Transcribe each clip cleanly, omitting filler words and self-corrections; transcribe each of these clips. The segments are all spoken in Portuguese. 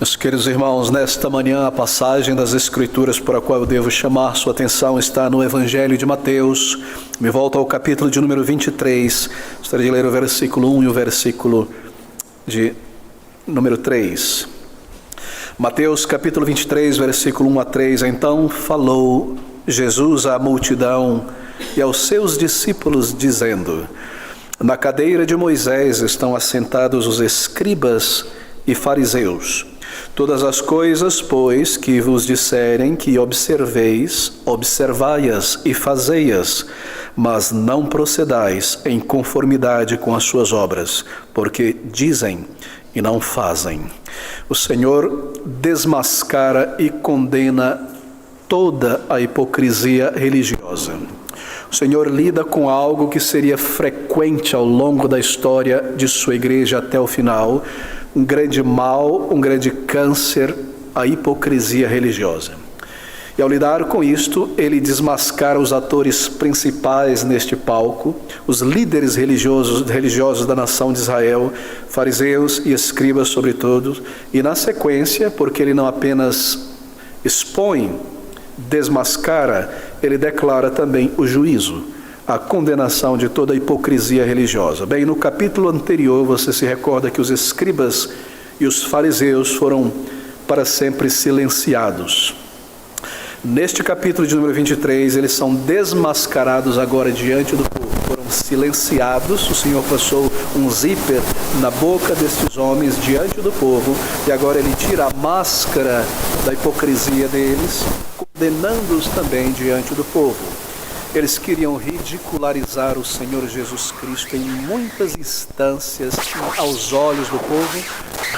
Meus queridos irmãos, nesta manhã a passagem das Escrituras por a qual eu devo chamar sua atenção está no Evangelho de Mateus. Me volto ao capítulo de número 23, gostaria de ler o versículo 1 e o versículo de número 3. Mateus capítulo 23, versículo 1 a 3. Então falou Jesus à multidão e aos seus discípulos, dizendo: Na cadeira de Moisés estão assentados os escribas e fariseus. Todas as coisas, pois, que vos disserem que observeis, observai-as e fazei-as, mas não procedais em conformidade com as suas obras, porque dizem e não fazem. O Senhor desmascara e condena toda a hipocrisia religiosa. O Senhor lida com algo que seria frequente ao longo da história de sua igreja até o final, um grande mal, um grande câncer, a hipocrisia religiosa. E ao lidar com isto, ele desmascara os atores principais neste palco, os líderes religiosos da nação de Israel, fariseus e escribas sobretudo, e na sequência, porque ele não apenas expõe, desmascara, ele declara também o juízo, a condenação de toda a hipocrisia religiosa. Bem, no capítulo anterior, você se recorda que os escribas e os fariseus foram para sempre silenciados. Neste capítulo de número 23, eles são desmascarados agora diante do povo. Foram silenciados, o Senhor passou um zíper na boca destes homens diante do povo, e agora ele tira a máscara da hipocrisia deles, condenando-os também diante do povo. Eles queriam ridicularizar o Senhor Jesus Cristo em muitas instâncias aos olhos do povo,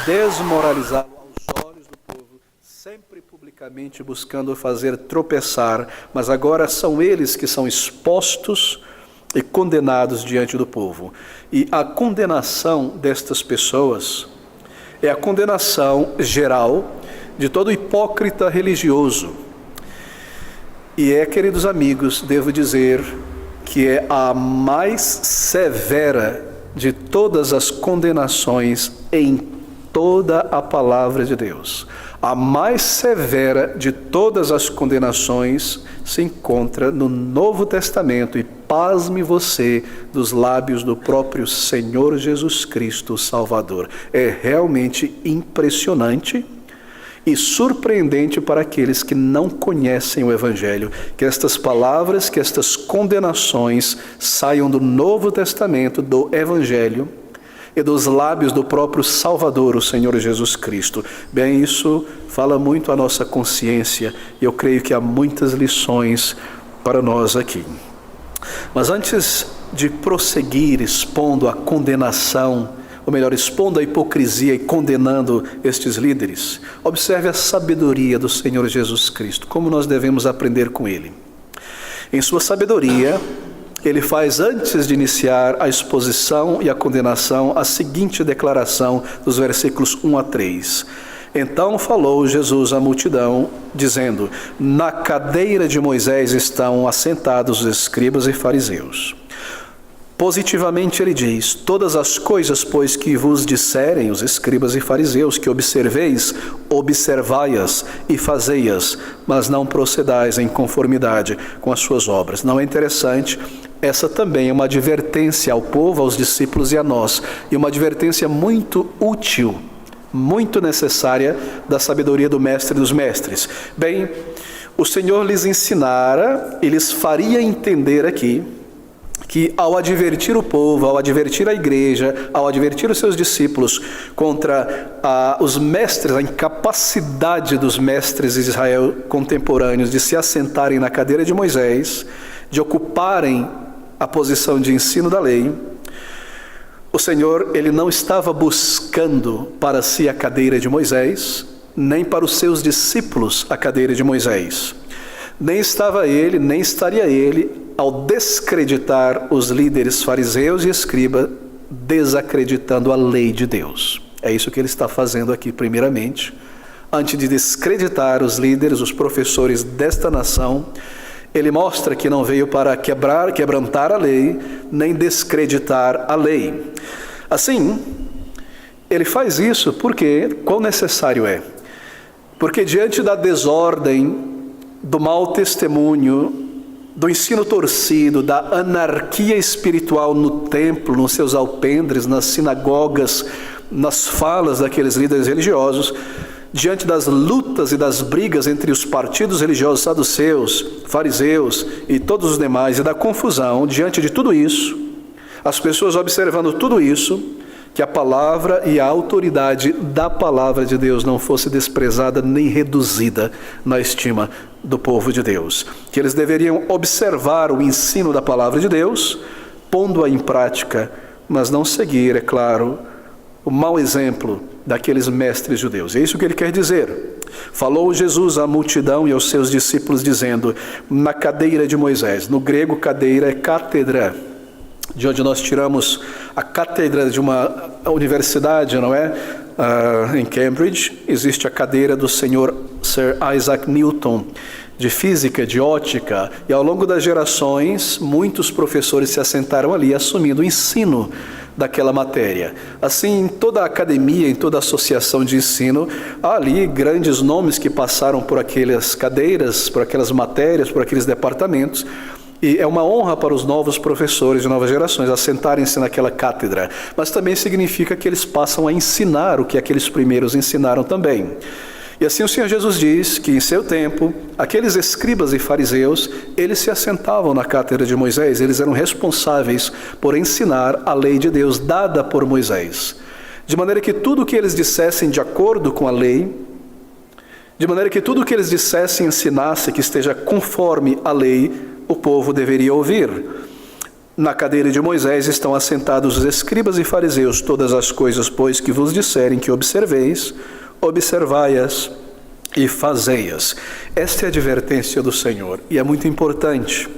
desmoralizá-lo aos olhos do povo, sempre publicamente buscando fazer tropeçar, mas agora são eles que são expostos e condenados diante do povo. E a condenação destas pessoas é a condenação geral de todo hipócrita religioso. E queridos amigos, devo dizer que é a mais severa de todas as condenações em toda a palavra de Deus. A mais severa de todas as condenações se encontra no Novo Testamento, e pasme você, dos lábios do próprio Senhor Jesus Cristo, o Salvador. É realmente impressionante e surpreendente para aqueles que não conhecem o Evangelho, que estas palavras, que estas condenações saiam do Novo Testamento, do Evangelho, e dos lábios do próprio Salvador, o Senhor Jesus Cristo. Bem, isso fala muito à nossa consciência, e eu creio que há muitas lições para nós aqui. Mas antes de prosseguir expondo a condenação, ou melhor, expondo a hipocrisia e condenando estes líderes, observe a sabedoria do Senhor Jesus Cristo, como nós devemos aprender com Ele. Em sua sabedoria, Ele faz, antes de iniciar a exposição e a condenação, a seguinte declaração dos versículos 1 a 3. Então falou Jesus à multidão, dizendo: Na cadeira de Moisés estão assentados os escribas e fariseus. Positivamente ele diz: todas as coisas, pois, que vos disserem os escribas e fariseus, que observeis, observai-as e fazei-as, mas não procedais em conformidade com as suas obras. Não é interessante? Essa também é uma advertência ao povo, aos discípulos e a nós, e uma advertência muito útil, muito necessária, da sabedoria do Mestre dos Mestres. Bem, o Senhor lhes ensinara e lhes faria entender aqui que, ao advertir o povo, ao advertir a igreja, ao advertir os seus discípulos contra os mestres, a incapacidade dos mestres de Israel contemporâneos de se assentarem na cadeira de Moisés, de ocuparem a posição de ensino da lei, o Senhor, ele não estava buscando para si a cadeira de Moisés, nem para os seus discípulos a cadeira de Moisés. Nem estava ele, nem estaria ele, ao descreditar os líderes fariseus e escribas, desacreditando a lei de Deus. É isso que ele está fazendo aqui, primeiramente. Antes de descreditar os líderes, os professores desta nação, ele mostra que não veio para quebrantar a lei, nem descreditar a lei. Assim, ele faz isso porque, quão necessário é? Porque diante da desordem, do mau testemunho, do ensino torcido, da anarquia espiritual no templo, nos seus alpendres, nas sinagogas, nas falas daqueles líderes religiosos, diante das lutas e das brigas entre os partidos religiosos saduceus, fariseus e todos os demais, e da confusão, diante de tudo isso, as pessoas observando tudo isso, que a palavra e a autoridade da palavra de Deus não fosse desprezada nem reduzida na estima do povo de Deus. Que eles deveriam observar o ensino da palavra de Deus, pondo-a em prática, mas não seguir, é claro, o mau exemplo daqueles mestres judeus. É isso que ele quer dizer. Falou Jesus à multidão e aos seus discípulos, dizendo, na cadeira de Moisés. No grego, cadeira é cátedra, de onde nós tiramos a cátedra de uma universidade, não é? Em Cambridge, existe a cadeira do senhor Sir Isaac Newton, de física, de ótica, e ao longo das gerações, muitos professores se assentaram ali, assumindo o ensino daquela matéria. Assim, em toda a academia, em toda a associação de ensino, há ali grandes nomes que passaram por aquelas cadeiras, por aquelas matérias, por aqueles departamentos, e é uma honra para os novos professores de novas gerações assentarem-se naquela cátedra, mas também significa que eles passam a ensinar o que aqueles primeiros ensinaram também. E assim o Senhor Jesus diz que em seu tempo, aqueles escribas e fariseus, eles se assentavam na cátedra de Moisés, eles eram responsáveis por ensinar a lei de Deus dada por Moisés. De maneira que tudo o que eles dissessem de acordo com a lei, de maneira que tudo o que eles dissessem, ensinassem, que esteja conforme a lei, o povo deveria ouvir. Na cadeira de Moisés estão assentados os escribas e fariseus, todas as coisas, pois, que vos disserem que observeis, observai-as e fazei-as. Esta é a advertência do Senhor, e é muito importante.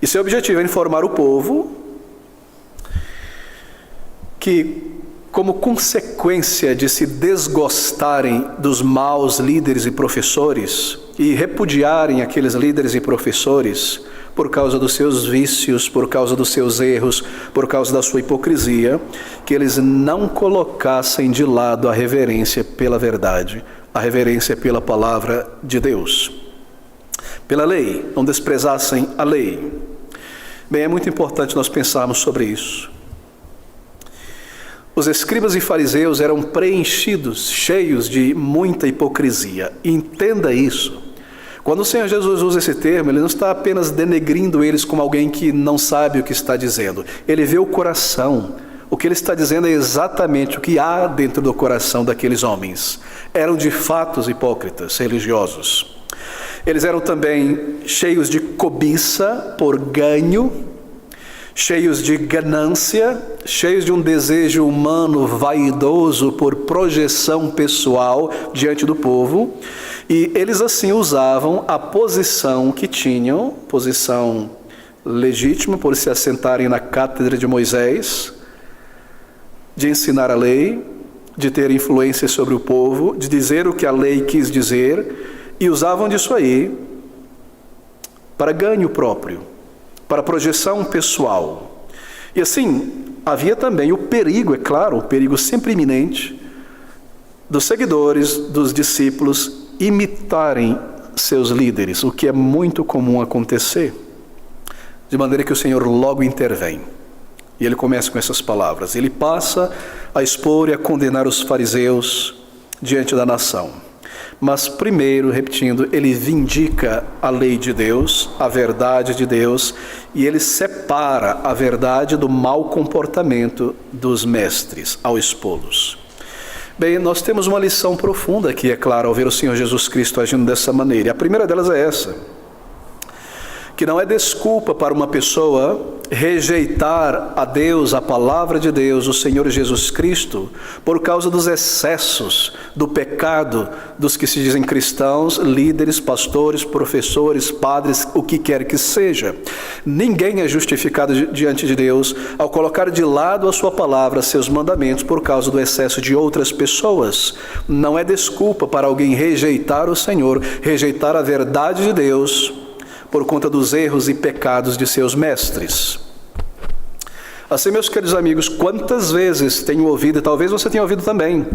E seu objetivo é informar o povo que, como consequência de se desgostarem dos maus líderes e professores, e repudiarem aqueles líderes e professores, por causa dos seus vícios, por causa dos seus erros, por causa da sua hipocrisia, que eles não colocassem de lado a reverência pela verdade, a reverência pela palavra de Deus, pela lei, não desprezassem a lei. Bem, é muito importante nós pensarmos sobre isso. Os escribas e fariseus eram preenchidos, cheios de muita hipocrisia. Entenda isso. Quando o Senhor Jesus usa esse termo, ele não está apenas denegrindo eles como alguém que não sabe o que está dizendo. Ele vê o coração. O que ele está dizendo é exatamente o que há dentro do coração daqueles homens. Eram de fato hipócritas religiosos. Eles eram também cheios de cobiça por ganho, cheios de ganância, cheios de um desejo humano vaidoso por projeção pessoal diante do povo, e eles assim usavam a posição que tinham, posição legítima por se assentarem na cátedra de Moisés, de ensinar a lei, de ter influência sobre o povo, de dizer o que a lei quis dizer, e usavam disso aí para ganho próprio, para projeção pessoal. E assim, havia também o perigo, é claro, o perigo sempre iminente, dos seguidores, dos discípulos, imitarem seus líderes, o que é muito comum acontecer, de maneira que o Senhor logo intervém. E ele começa com essas palavras. Ele passa a expor e a condenar os fariseus diante da nação. Mas primeiro, repetindo, ele vindica a lei de Deus, a verdade de Deus, e ele separa a verdade do mau comportamento dos mestres ao expô-los. Bem, nós temos uma lição profunda aqui, é claro, ao ver o Senhor Jesus Cristo agindo dessa maneira. E a primeira delas é essa, que não é desculpa para uma pessoa rejeitar a Deus, a palavra de Deus, o Senhor Jesus Cristo, por causa dos excessos, do pecado dos que se dizem cristãos, líderes, pastores, professores, padres, o que quer que seja. Ninguém é justificado diante de Deus ao colocar de lado a sua palavra, seus mandamentos, por causa do excesso de outras pessoas. Não é desculpa para alguém rejeitar o Senhor, rejeitar a verdade de Deus, por conta dos erros e pecados de seus mestres. Assim, meus queridos amigos, quantas vezes tenho ouvido, e talvez você tenha ouvido também,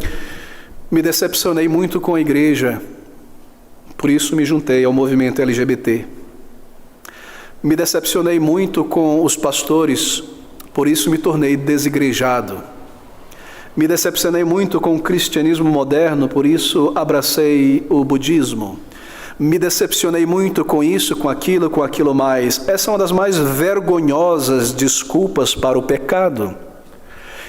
Me decepcionei muito com a igreja, por isso me juntei ao movimento LGBT. Me decepcionei muito com os pastores, por isso me tornei desigrejado. Me decepcionei muito com o cristianismo moderno, por isso abracei o budismo. Me decepcionei muito com isso, com aquilo mais. Essa é uma das mais vergonhosas desculpas para o pecado.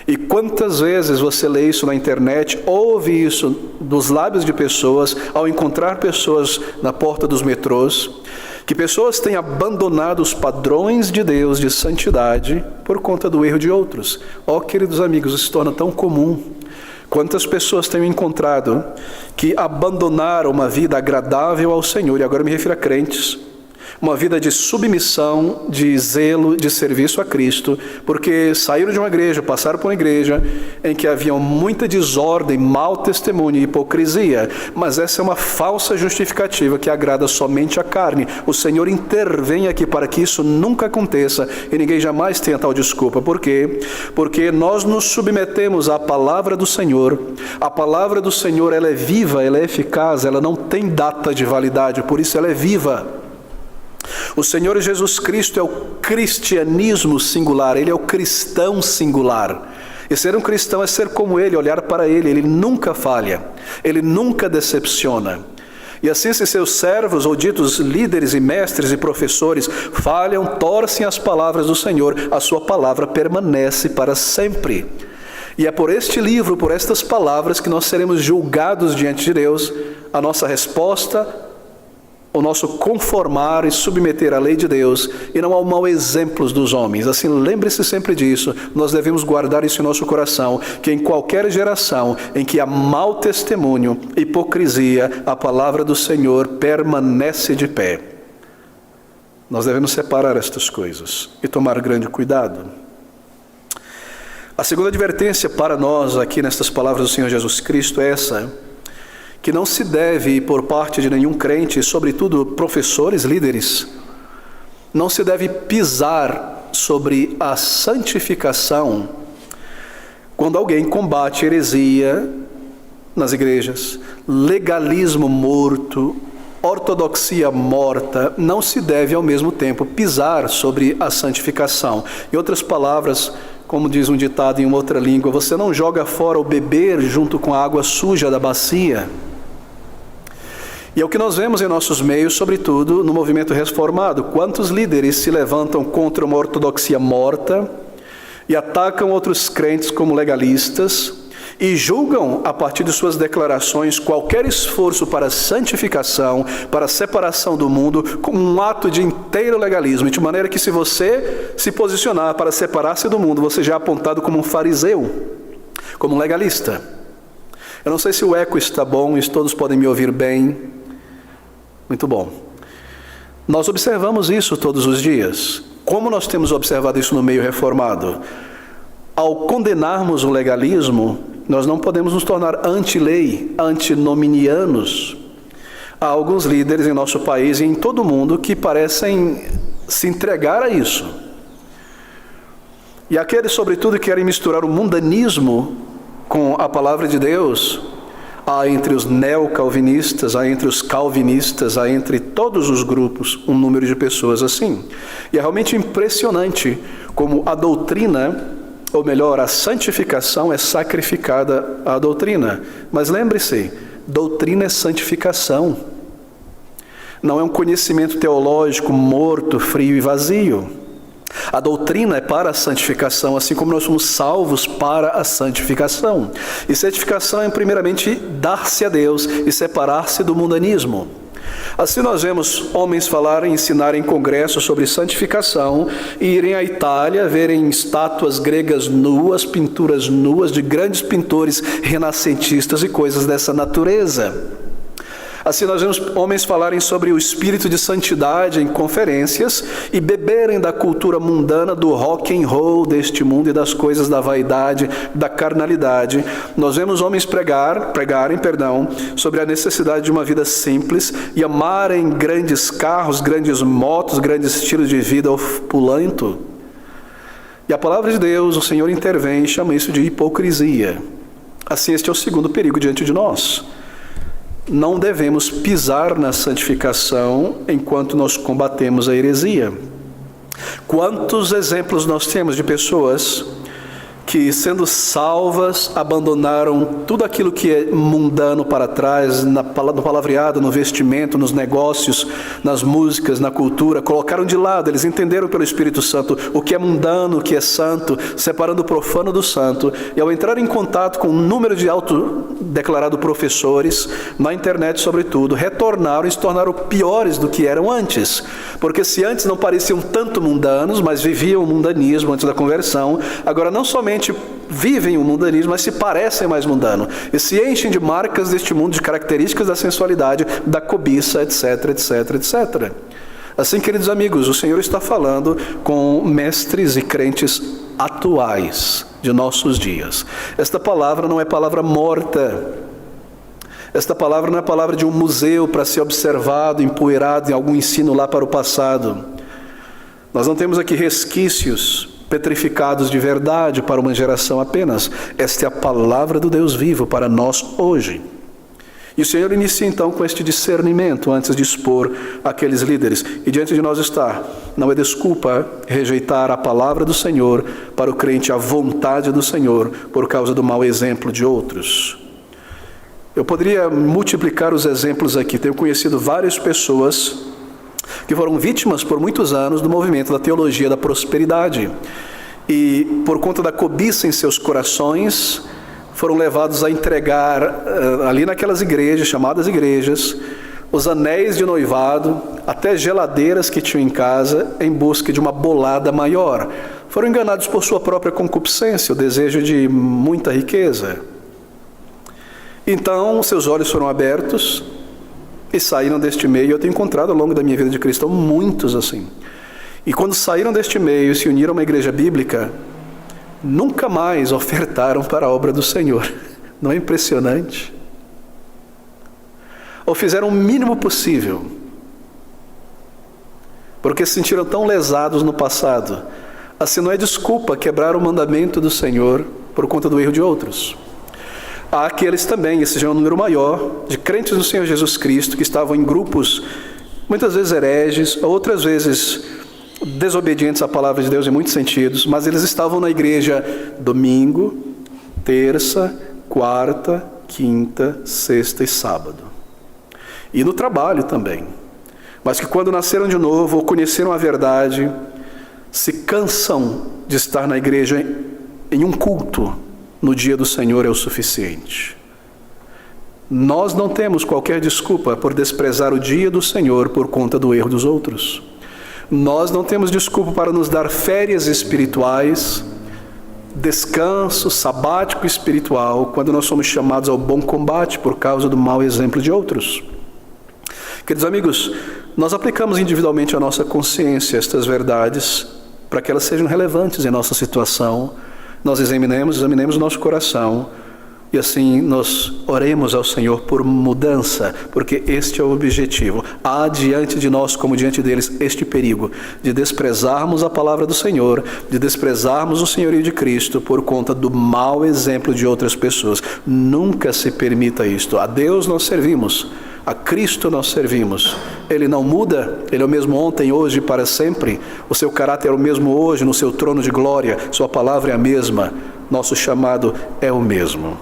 E quantas vezes você lê isso na internet, ouve isso dos lábios de pessoas, ao encontrar pessoas na porta dos metrôs, que pessoas têm abandonado os padrões de Deus de santidade por conta do erro de outros. Queridos amigos, isso se torna tão comum. Quantas pessoas tenho encontrado que abandonaram uma vida agradável ao Senhor, e agora eu me refiro a crentes, uma vida de submissão, de zelo, de serviço a Cristo, porque saíram de uma igreja, passaram por uma igreja em que havia muita desordem, mau testemunho e hipocrisia, mas essa é uma falsa justificativa que agrada somente a carne. O Senhor intervém aqui para que isso nunca aconteça e ninguém jamais tenha tal desculpa. Por quê? Porque nós nos submetemos à palavra do Senhor. A palavra do Senhor, ela é viva, ela é eficaz, ela não tem data de validade, por isso ela é viva. O Senhor Jesus Cristo é o cristianismo singular, Ele é o cristão singular. E ser um cristão é ser como Ele, olhar para Ele. Ele nunca falha, Ele nunca decepciona. E assim, se seus servos, ou ditos líderes e mestres e professores, falham, torcem as palavras do Senhor, a sua palavra permanece para sempre. E é por este livro, por estas palavras, que nós seremos julgados diante de Deus. A nossa resposta, o nosso conformar e submeter à lei de Deus, e não ao mau exemplos dos homens. Assim, lembre-se sempre disso. Nós devemos guardar isso em nosso coração, que em qualquer geração em que há mau testemunho, hipocrisia, a palavra do Senhor permanece de pé. Nós devemos separar estas coisas e tomar grande cuidado. A segunda advertência para nós aqui nestas palavras do Senhor Jesus Cristo é essa: que não se deve, por parte de nenhum crente, sobretudo professores, líderes, não se deve pisar sobre a santificação quando alguém combate heresia nas igrejas, legalismo morto, ortodoxia morta. Não se deve ao mesmo tempo pisar sobre a santificação. Em outras palavras, como diz um ditado em uma outra língua, você não joga fora o beber junto com a água suja da bacia. E é o que nós vemos em nossos meios, sobretudo no movimento reformado. Quantos líderes se levantam contra uma ortodoxia morta e atacam outros crentes como legalistas e julgam, a partir de suas declarações, qualquer esforço para santificação, para separação do mundo, como um ato de inteiro legalismo, de maneira que, se você se posicionar para separar-se do mundo, você já é apontado como um fariseu, como um legalista. Eu não sei se o eco está bom, e todos podem me ouvir bem. Muito bom. Nós observamos isso todos os dias. Como nós temos observado isso no meio reformado? Ao condenarmos o legalismo, nós não podemos nos tornar anti-lei, antinominianos. Há alguns líderes em nosso país e em todo o mundo que parecem se entregar a isso. E aqueles, sobretudo, que querem misturar o mundanismo com a palavra de Deus. Há entre os neocalvinistas, há entre os calvinistas, há entre todos os grupos um número de pessoas assim. E é realmente impressionante como a doutrina, ou melhor, a santificação é sacrificada à doutrina. Mas lembre-se, doutrina é santificação. Não é um conhecimento teológico morto, frio e vazio. A doutrina é para a santificação, assim como nós somos salvos para a santificação. E santificação é primeiramente dar-se a Deus e separar-se do mundanismo. Assim nós vemos homens falarem, ensinarem em congressos sobre santificação e irem à Itália, verem estátuas gregas nuas, pinturas nuas de grandes pintores renascentistas e coisas dessa natureza. Assim nós vemos homens falarem sobre o espírito de santidade em conferências e beberem da cultura mundana, do rock and roll deste mundo e das coisas da vaidade, da carnalidade. Nós vemos homens pregarem sobre a necessidade de uma vida simples e amarem grandes carros, grandes motos, grandes estilos de vida opulento. E a palavra de Deus, o Senhor intervém e chama isso de hipocrisia. Assim, este é o segundo perigo diante de nós. Não devemos pisar na santificação enquanto nós combatemos a heresia. Quantos exemplos nós temos de pessoas que, sendo salvas, abandonaram tudo aquilo que é mundano para trás, no palavreado, no vestimento, nos negócios, nas músicas, na cultura, colocaram de lado. Eles entenderam pelo Espírito Santo o que é mundano, o que é santo, separando o profano do santo, e ao entrar em contato com um número de autodeclarados professores, na internet sobretudo, retornaram e se tornaram piores do que eram antes, porque se antes não pareciam tanto mundanos, mas viviam o mundanismo antes da conversão, agora não somente vivem o mundanismo, mas se parecem mais mundano e se enchem de marcas deste mundo, de características da sensualidade, da cobiça, etc, etc, etc. Assim, queridos amigos, o Senhor está falando com mestres e crentes atuais de nossos dias. Esta palavra não é palavra morta. Esta palavra não é palavra de um museu para ser observado, empoeirado em algum ensino lá para o passado. Nós não temos aqui resquícios petrificados de verdade para uma geração apenas. Esta é a palavra do Deus vivo para nós hoje. E o Senhor inicia então com este discernimento antes de expor aqueles líderes. E diante de nós está, não é desculpa rejeitar a palavra do Senhor para o crente, a vontade do Senhor, por causa do mau exemplo de outros. Eu poderia multiplicar os exemplos aqui. Tenho conhecido várias pessoas que foram vítimas por muitos anos do movimento da teologia da prosperidade. E por conta da cobiça em seus corações, foram levados a entregar ali naquelas igrejas, chamadas igrejas, os anéis de noivado, até geladeiras que tinham em casa, em busca de uma bolada maior. Foram enganados por sua própria concupiscência, o desejo de muita riqueza. Então, seus olhos foram abertos e saíram deste meio. Eu tenho encontrado ao longo da minha vida de cristão muitos assim. E quando saíram deste meio e se uniram a uma igreja bíblica, nunca mais ofertaram para a obra do Senhor. Não é impressionante? Ou fizeram o mínimo possível, porque se sentiram tão lesados no passado. Assim, não é desculpa quebrar o mandamento do Senhor por conta do erro de outros. Há aqueles também, esse já é um número maior, de crentes no Senhor Jesus Cristo, que estavam em grupos, muitas vezes hereges, outras vezes desobedientes à palavra de Deus em muitos sentidos, mas eles estavam na igreja domingo, terça, quarta, quinta, sexta e sábado. E no trabalho também. Mas que quando nasceram de novo, ou conheceram a verdade, se cansam de estar na igreja em um culto, no dia do Senhor é o suficiente. Nós não temos qualquer desculpa por desprezar o dia do Senhor por conta do erro dos outros. Nós não temos desculpa para nos dar férias espirituais, descanso sabático espiritual, quando nós somos chamados ao bom combate por causa do mau exemplo de outros. Queridos amigos, nós aplicamos individualmente à nossa consciência estas verdades para que elas sejam relevantes em nossa situação. Nós examinemos o nosso coração e assim nós oremos ao Senhor por mudança, porque este é o objetivo. Há diante de nós, como diante deles, este perigo de desprezarmos a palavra do Senhor, de desprezarmos o senhorio de Cristo por conta do mau exemplo de outras pessoas. Nunca se permita isto. A Deus nós servimos, a Cristo nós servimos. Ele não muda, Ele é o mesmo ontem, hoje e para sempre. O seu caráter é o mesmo hoje no seu trono de glória. Sua palavra é a mesma. Nosso chamado é o mesmo.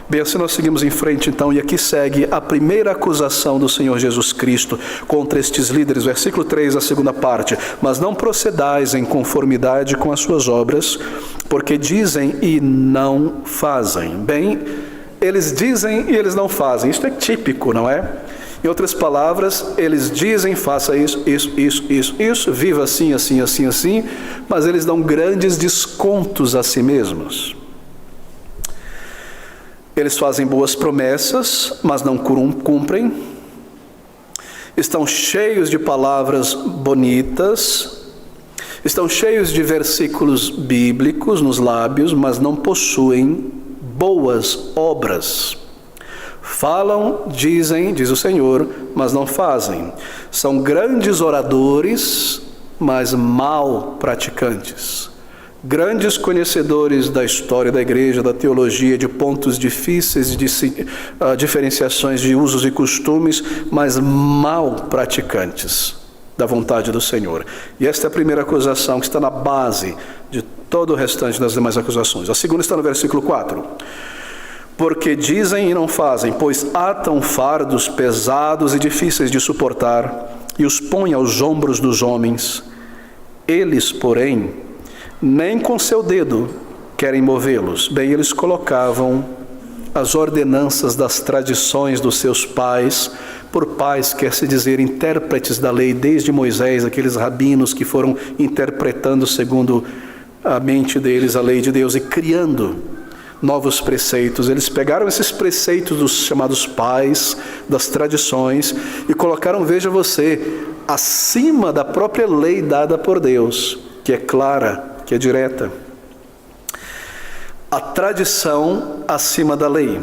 Bem, assim nós seguimos em frente então, e aqui segue a primeira acusação do Senhor Jesus Cristo contra estes líderes, versículo 3, a segunda parte. Mas não procedais em conformidade com as suas obras, porque dizem e não fazem. Bem, eles dizem e eles não fazem. Isto é típico, não é? Em outras palavras, eles dizem, faça isso, viva assim, assim, assim, assim, mas eles dão grandes descontos a si mesmos. Eles fazem boas promessas, mas não cumprem. Estão cheios de palavras bonitas, estão cheios de versículos bíblicos nos lábios, mas não possuem boas obras. Falam, dizem, diz o Senhor, mas não fazem. São grandes oradores, mas mal praticantes. grandes conhecedores da história da igreja, da teologia, de pontos difíceis, de diferenciações de usos e costumes, mas mal praticantes da vontade do Senhor. E esta é a primeira acusação que está na base de todo o restante das demais acusações. A segunda está no versículo 4. Porque dizem e não fazem, pois atam fardos pesados e difíceis de suportar e os põem aos ombros dos homens. Eles, porém, nem com seu dedo querem movê-los. Bem, eles colocavam as ordenanças das tradições dos seus pais. Por pais quer se dizer intérpretes da lei, desde Moisés, aqueles rabinos que foram interpretando segundo a mente deles a lei de Deus e criando novos preceitos. Eles pegaram esses preceitos dos chamados pais, das tradições, e colocaram, veja você, acima da própria lei dada por Deus, que é clara, que é direta. A tradição acima da lei.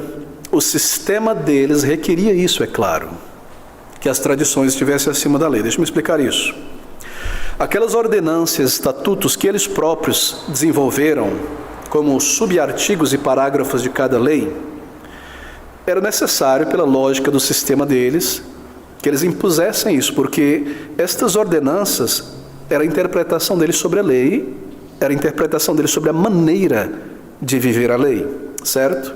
O sistema deles requeria isso, é claro, que as tradições estivessem acima da lei. Deixa eu me explicar isso. Aquelas ordenâncias, estatutos que eles próprios desenvolveram, como subartigos e parágrafos de cada lei, era necessário, pela lógica do sistema deles, que eles impusessem isso, porque estas ordenanças era a interpretação deles sobre a lei, era a interpretação deles sobre a maneira de viver a lei, certo?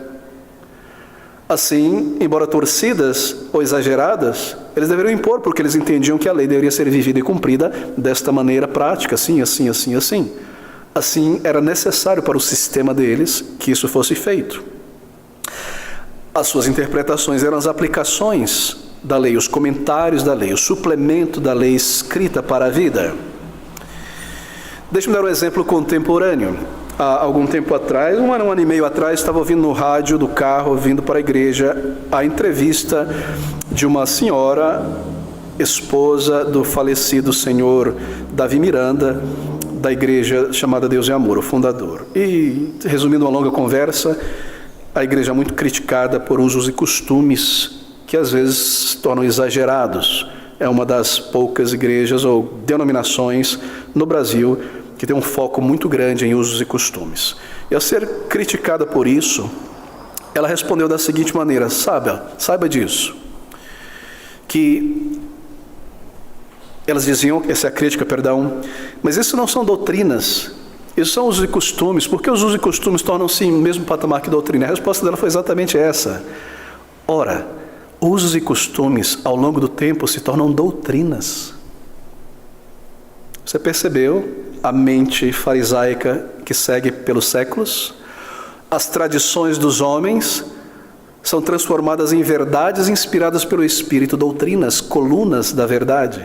Assim, embora torcidas ou exageradas, eles deveriam impor, porque eles entendiam que a lei deveria ser vivida e cumprida desta maneira prática, assim, assim, assim, assim. Assim, era necessário para o sistema deles que isso fosse feito. As suas interpretações eram as aplicações da lei, os comentários da lei, o suplemento da lei escrita para a vida. Deixa-me dar um exemplo contemporâneo. Há algum tempo atrás, um ano e meio atrás, estava ouvindo no rádio do carro, vindo para a igreja, a entrevista de uma senhora, esposa do falecido senhor Davi Miranda, da igreja chamada Deus é Amor, o fundador. E, resumindo uma longa conversa, a igreja é muito criticada por usos e costumes que às vezes se tornam exagerados. É uma das poucas igrejas ou denominações no Brasil que tem um foco muito grande em usos e costumes. E ao ser criticada por isso, ela respondeu da seguinte maneira: saiba disso, que elas diziam, essa é a crítica, perdão, mas isso não são doutrinas, isso são usos e costumes. Por que os usos e costumes tornam-se no mesmo patamar que doutrina? A resposta dela foi exatamente essa. Ora, usos e costumes ao longo do tempo se tornam doutrinas. Você percebeu a mente farisaica que segue pelos séculos? As tradições dos homens são transformadas em verdades inspiradas pelo Espírito, doutrinas, colunas da verdade.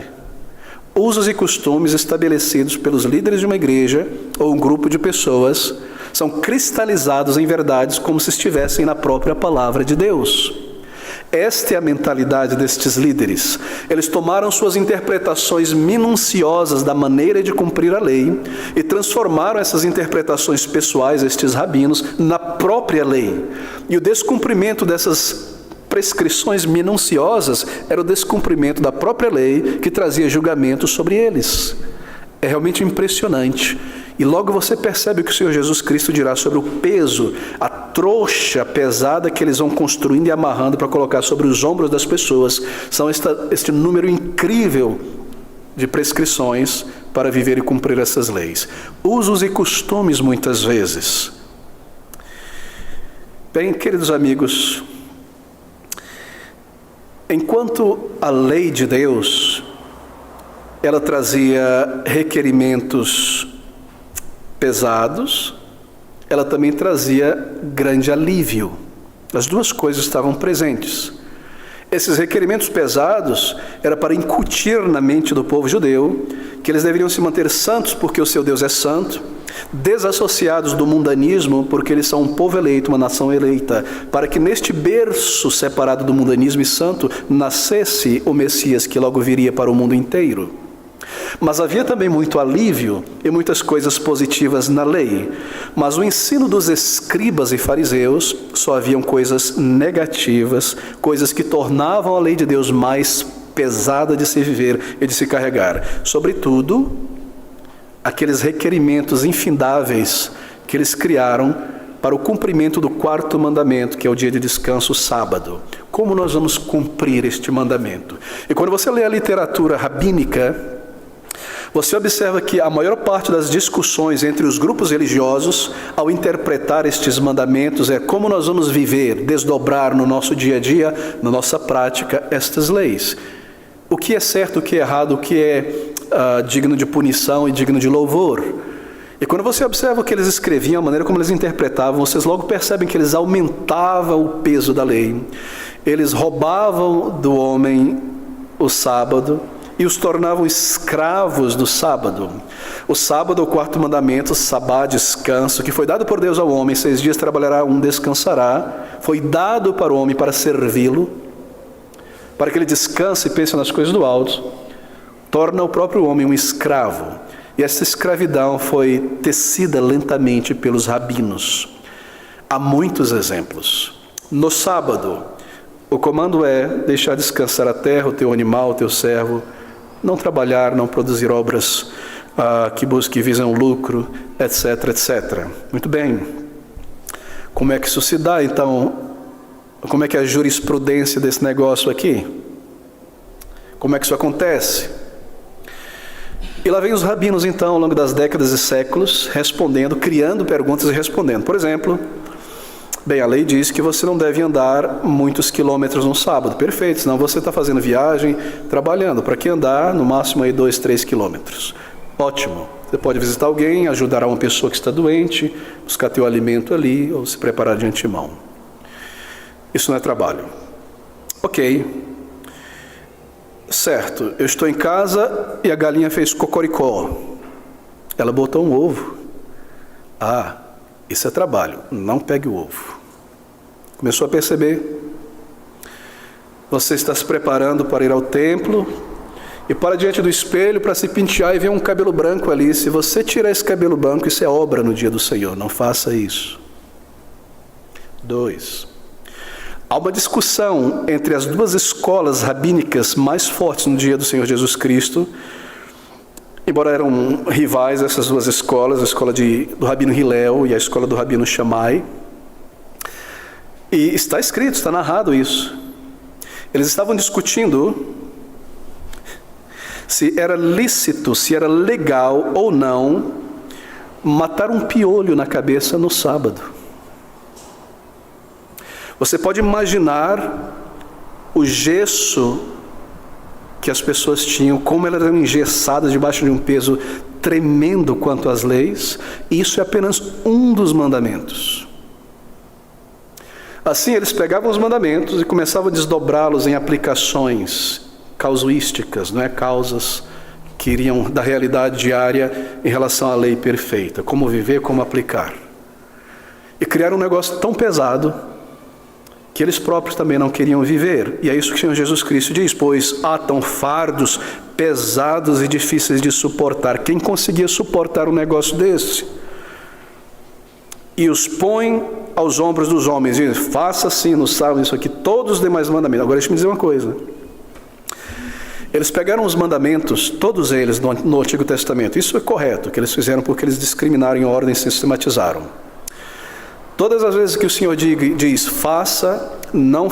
Usos e costumes estabelecidos pelos líderes de uma igreja ou um grupo de pessoas são cristalizados em verdades como se estivessem na própria palavra de Deus. Esta é a mentalidade destes líderes. Eles tomaram suas interpretações minuciosas da maneira de cumprir a lei e transformaram essas interpretações pessoais, estes rabinos, na própria lei. E o descumprimento dessas prescrições minuciosas era o descumprimento da própria lei que trazia julgamento sobre eles. É realmente impressionante. E logo você percebe o que o Senhor Jesus Cristo dirá sobre o peso, a trouxa pesada que eles vão construindo e amarrando para colocar sobre os ombros das pessoas. São este número incrível de prescrições para viver e cumprir essas leis. Usos e costumes, muitas vezes. Bem, queridos amigos, enquanto a lei de Deus, ela trazia requerimentos pesados, ela também trazia grande alívio. As duas coisas estavam presentes. Esses requerimentos pesados era para incutir na mente do povo judeu que eles deveriam se manter santos porque o seu Deus é santo, desassociados do mundanismo porque eles são um povo eleito, uma nação eleita, para que neste berço separado do mundanismo e santo nascesse o Messias que logo viria para o mundo inteiro. Mas havia também muito alívio e muitas coisas positivas na lei. Mas o ensino dos escribas e fariseus só haviam coisas negativas, coisas que tornavam a lei de Deus mais pesada de se viver e de se carregar. Sobretudo, aqueles requerimentos infindáveis que eles criaram para o cumprimento do 4º mandamento, que é o dia de descanso, o sábado. Como nós vamos cumprir este mandamento? E quando você lê a literatura rabínica, você observa que a maior parte das discussões entre os grupos religiosos, ao interpretar estes mandamentos, é como nós vamos viver, desdobrar no nosso dia a dia, na nossa prática, estas leis. O que é certo, o que é errado, o que é digno de punição e digno de louvor. E quando você observa o que eles escreviam, a maneira como eles interpretavam, vocês logo percebem que eles aumentavam o peso da lei. Eles roubavam do homem o sábado e os tornavam escravos do sábado. O sábado, o 4º mandamento, sabá, descanso, que foi dado por Deus ao homem, 6 dias trabalhará, 1 descansará, foi dado para o homem para servi-lo, para que ele descanse e pense nas coisas do alto, torna o próprio homem um escravo. E essa escravidão foi tecida lentamente pelos rabinos. Há muitos exemplos. No sábado, o comando é deixar descansar a terra, o teu animal, o teu servo, não trabalhar, não produzir obras que visam lucro, etc, etc. Muito bem. Como é que isso se dá, então? Como é que é a jurisprudência desse negócio aqui? Como é que isso acontece? E lá vem os rabinos, então, ao longo das décadas e séculos, respondendo, criando perguntas e respondendo. Por exemplo, bem, a lei diz que você não deve andar muitos quilômetros no sábado. Perfeito, senão você está fazendo viagem, trabalhando. Para que andar? No máximo aí 2, 3 quilômetros. Ótimo. Você pode visitar alguém, ajudar uma pessoa que está doente, buscar teu alimento ali, ou se preparar de antemão. Isso não é trabalho. Ok. Certo, eu estou em casa e a galinha fez cocoricó. Ela botou um ovo. Ah, isso é trabalho. Não pegue o ovo. Começou a perceber? Você está se preparando para ir ao templo e para diante do espelho para se pentear e ver um cabelo branco ali. Se você tirar esse cabelo branco, isso é obra no dia do Senhor. Não faça isso. 2. Há uma discussão entre as duas escolas rabínicas mais fortes no dia do Senhor Jesus Cristo. Embora eram rivais essas duas escolas, a escola do Rabino Hillel e a escola do Rabino Shammai. E está escrito, está narrado isso. Eles estavam discutindo se era lícito, se era legal ou não matar um piolho na cabeça no sábado. Você pode imaginar o gesso que as pessoas tinham, como elas eram engessadas debaixo de um peso tremendo quanto às leis. E isso é apenas um dos mandamentos. Assim, eles pegavam os mandamentos e começavam a desdobrá-los em aplicações casuísticas, não é? Causas que iriam da realidade diária em relação à lei perfeita. Como viver, como aplicar. E criaram um negócio tão pesado que eles próprios também não queriam viver. E é isso que o Senhor Jesus Cristo diz: pois atam fardos pesados e difíceis de suportar. Quem conseguia suportar um negócio desse? E os põe aos ombros dos homens, e diz: faça assim no sábado, isso aqui, todos os demais mandamentos. Agora deixa eu me dizer uma coisa. Eles pegaram os mandamentos, todos eles no Antigo Testamento. Isso é correto, que eles fizeram porque eles discriminaram em ordem e sistematizaram. Todas as vezes que o Senhor diz faça, não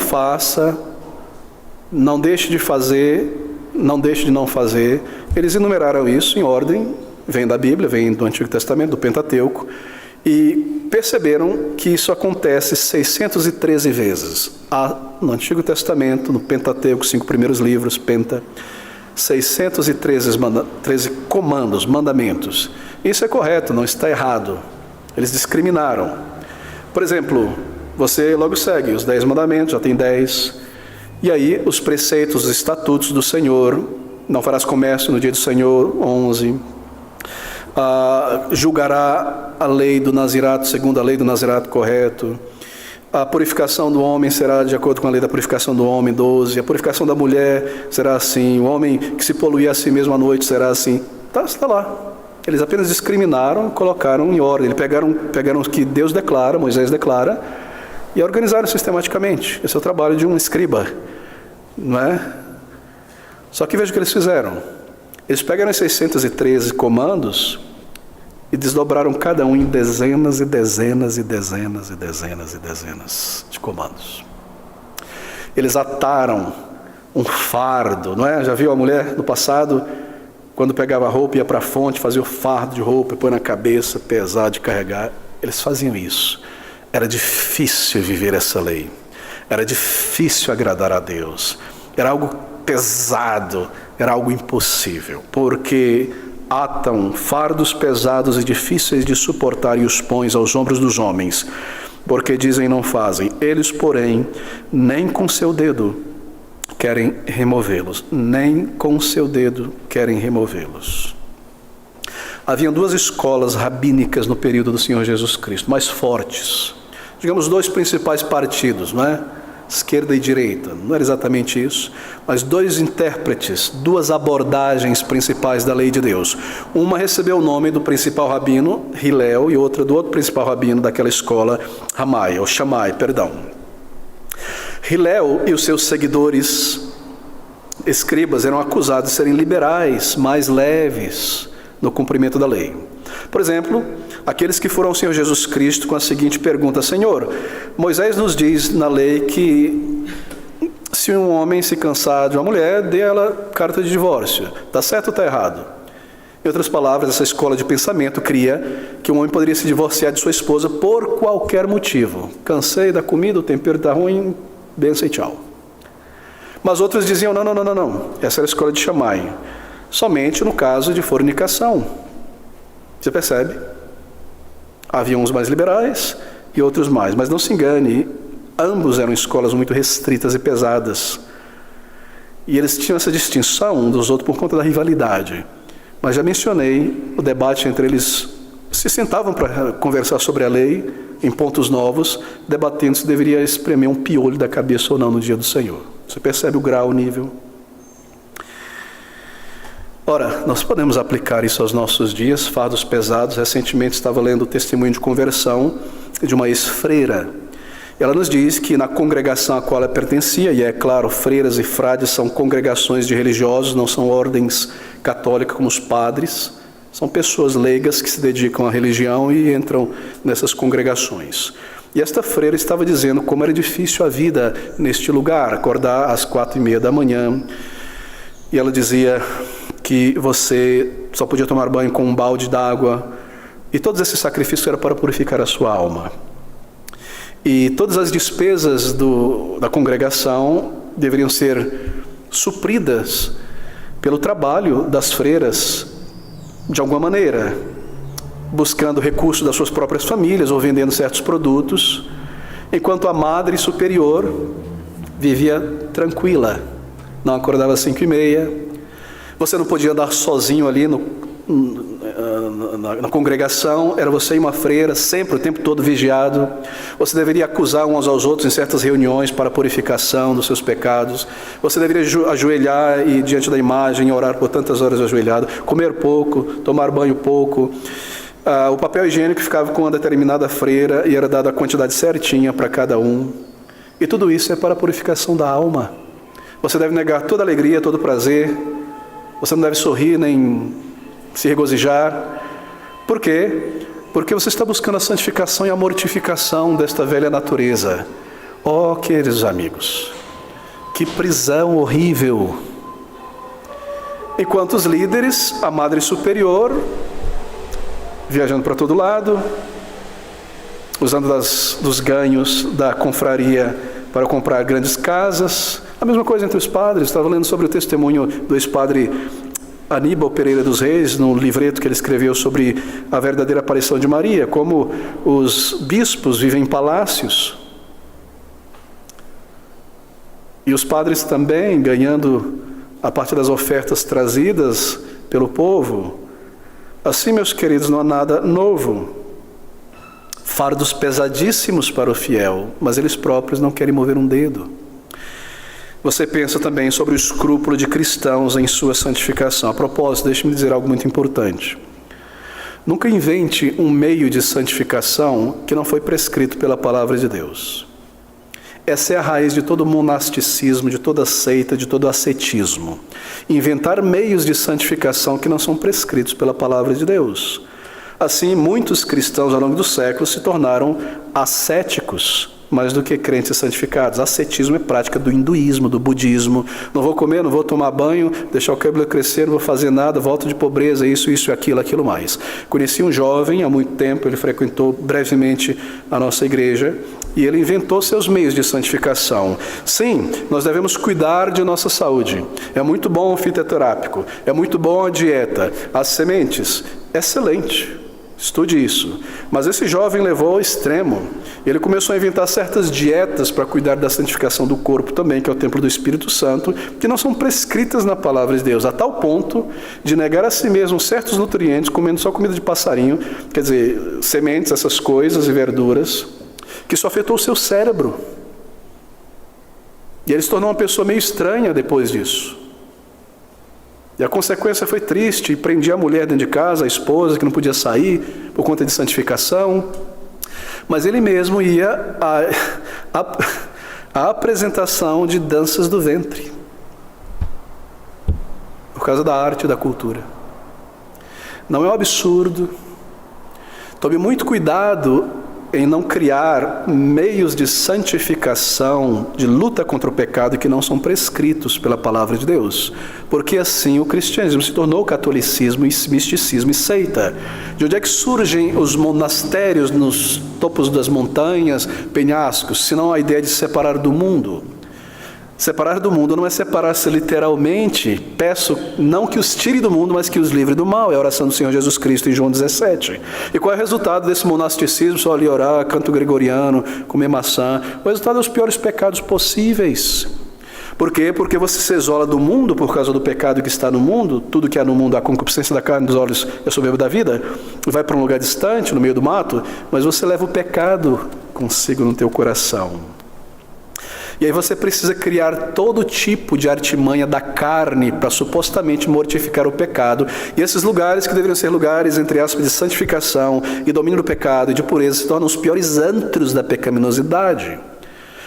deixe de fazer, não deixe de não fazer, eles enumeraram isso em ordem, vem da Bíblia, vem do Antigo Testamento, do Pentateuco, e perceberam que isso acontece 613 vezes. Há no Antigo Testamento, no Pentateuco, 5 primeiros livros, 613 comandos, mandamentos. Isso é correto, não está errado. Eles discriminaram. Por exemplo, você logo segue os 10 mandamentos, já tem 10. E aí os preceitos, os estatutos do Senhor: não farás comércio no dia do Senhor, 11. Julgará a lei do Nazirato segundo a lei do Nazirato correto. A purificação do homem será de acordo com a lei da purificação do homem, 12. A purificação da mulher será assim. O homem que se poluir a si mesmo à noite será assim. Está lá. Eles apenas discriminaram, colocaram em ordem. Eles pegaram o que Deus declara, Moisés declara, e organizaram sistematicamente. Esse é o trabalho de um escriba, não é? Só que veja o que eles fizeram. Eles pegaram os 613 comandos e desdobraram cada um em dezenas e dezenas e dezenas e dezenas e dezenas de comandos. Eles ataram um fardo, não é? Já viu a mulher no passado, quando pegava a roupa, ia para a fonte, fazia o fardo de roupa, põe na cabeça, pesado de carregar. Eles faziam isso. Era difícil viver essa lei. Era difícil agradar a Deus. Era algo pesado, era algo impossível, porque atam fardos pesados e difíceis de suportar e os põem aos ombros dos homens, porque dizem não fazem. Eles, porém, nem com seu dedo querem removê-los, nem com seu dedo querem removê-los. Havia duas escolas rabínicas no período do Senhor Jesus Cristo, mais fortes. Digamos, dois principais partidos, não é? Esquerda e direita, não era exatamente isso, mas dois intérpretes, duas abordagens principais da lei de Deus. Uma recebeu o nome do principal rabino, Hillel, e outra do outro principal rabino daquela escola, Shammai. Hillel e os seus seguidores escribas eram acusados de serem liberais, mais leves no cumprimento da lei. Por exemplo, aqueles que foram ao Senhor Jesus Cristo com a seguinte pergunta: Senhor, Moisés nos diz na lei que se um homem se cansar de uma mulher, dê ela carta de divórcio. Está certo ou está errado? Em outras palavras, essa escola de pensamento cria que um homem poderia se divorciar de sua esposa por qualquer motivo. Cansei da comida, o tempero está ruim, benção e tchau. Mas outros diziam, não. Essa era a escola de Shammai. Somente no caso de fornicação. Você percebe? Havia uns mais liberais e outros mais. Mas não se engane, ambos eram escolas muito restritas e pesadas. E eles tinham essa distinção um dos outros por conta da rivalidade. Mas já mencionei o debate entre eles. Se sentavam para conversar sobre a lei, em pontos novos, debatendo se deveria espremer um piolho da cabeça ou não no dia do Senhor. Você percebe o grau, o nível? Ora, nós podemos aplicar isso aos nossos dias, fardos pesados. Recentemente estava lendo o testemunho de conversão de uma ex-freira. Ela nos diz que na congregação a qual ela pertencia, e é claro, freiras e frades são congregações de religiosos, não são ordens católicas como os padres, são pessoas leigas que se dedicam à religião e entram nessas congregações. E esta freira estava dizendo como era difícil a vida neste lugar, acordar às 4:30 da manhã, e ela dizia que você só podia tomar banho com um balde d'água, e todos esses sacrifícios eram para purificar a sua alma. E todas as despesas da congregação deveriam ser supridas pelo trabalho das freiras, de alguma maneira, buscando recursos das suas próprias famílias ou vendendo certos produtos, enquanto a madre superior vivia tranquila, não acordava às 5:30. Você não podia andar sozinho ali na congregação, era você e uma freira, sempre o tempo todo vigiado. Você deveria acusar uns aos outros em certas reuniões para a purificação dos seus pecados. Você deveria ajoelhar e diante da imagem e orar por tantas horas ajoelhado, comer pouco, tomar banho pouco. O papel higiênico ficava com uma determinada freira e era dada a quantidade certinha para cada um. E tudo isso é para a purificação da alma. Você deve negar toda alegria, todo prazer. Você não deve sorrir nem se regozijar. Por quê? Porque você está buscando a santificação e a mortificação desta velha natureza. Oh, queridos amigos, que prisão horrível! Enquanto os líderes, a madre superior, viajando para todo lado, usando dos ganhos da confraria para comprar grandes casas. A mesma coisa entre os padres. Estava lendo sobre o testemunho do ex-padre Aníbal Pereira dos Reis, no livreto que ele escreveu sobre a verdadeira aparição de Maria, como os bispos vivem em palácios. E os padres também ganhando a parte das ofertas trazidas pelo povo. Assim, meus queridos, não há nada novo. Fardos pesadíssimos para o fiel, mas eles próprios não querem mover um dedo. Você pensa também sobre o escrúpulo de cristãos em sua santificação. A propósito, deixe-me dizer algo muito importante. Nunca invente um meio de santificação que não foi prescrito pela palavra de Deus. Essa é a raiz de todo monasticismo, de toda seita, de todo ascetismo. Inventar meios de santificação que não são prescritos pela palavra de Deus. Assim, muitos cristãos ao longo dos séculos se tornaram ascéticos, mais do que crentes santificados. Ascetismo é prática do hinduísmo, do budismo. Não vou comer, não vou tomar banho, deixar o cabelo crescer, não vou fazer nada, volta de pobreza, isso, aquilo mais. Conheci um jovem há muito tempo, ele frequentou brevemente a nossa igreja, e ele inventou seus meios de santificação. Sim, nós devemos cuidar de nossa saúde. É muito bom o fitoterápico, é muito bom a dieta, as sementes, excelente. Estude isso. Mas esse jovem levou ao extremo. Ele começou a inventar certas dietas para cuidar da santificação do corpo também, que é o templo do Espírito Santo, que não são prescritas na palavra de Deus, a tal ponto de negar a si mesmo certos nutrientes, comendo só comida de passarinho, quer dizer, sementes, essas coisas e verduras, que só afetou o seu cérebro. E ele se tornou uma pessoa meio estranha depois disso. E a consequência foi triste, prendia a mulher dentro de casa, a esposa, que não podia sair por conta de santificação. Mas ele mesmo ia à apresentação de danças do ventre, por causa da arte e da cultura. Não é um absurdo. Tome muito cuidado em não criar meios de santificação, de luta contra o pecado que não são prescritos pela palavra de Deus. Porque assim o cristianismo se tornou catolicismo, e misticismo e seita. De onde é que surgem os monastérios nos topos das montanhas, penhascos, senão a ideia de separar do mundo? Separar do mundo não é separar-se literalmente. Peço não que os tire do mundo, mas que os livre do mal. É a oração do Senhor Jesus Cristo em João 17. E qual é o resultado desse monasticismo? Só ali orar, canto gregoriano, comer maçã. O resultado é os piores pecados possíveis. Por quê? Porque você se isola do mundo por causa do pecado que está no mundo. Tudo que há no mundo, a concupiscência da carne, dos olhos e a soberba da vida. Vai para um lugar distante, no meio do mato, mas você leva o pecado consigo no teu coração. E aí você precisa criar todo tipo de artimanha da carne para supostamente mortificar o pecado. E esses lugares que deveriam ser lugares, entre aspas, de santificação e domínio do pecado e de pureza, se tornam os piores antros da pecaminosidade.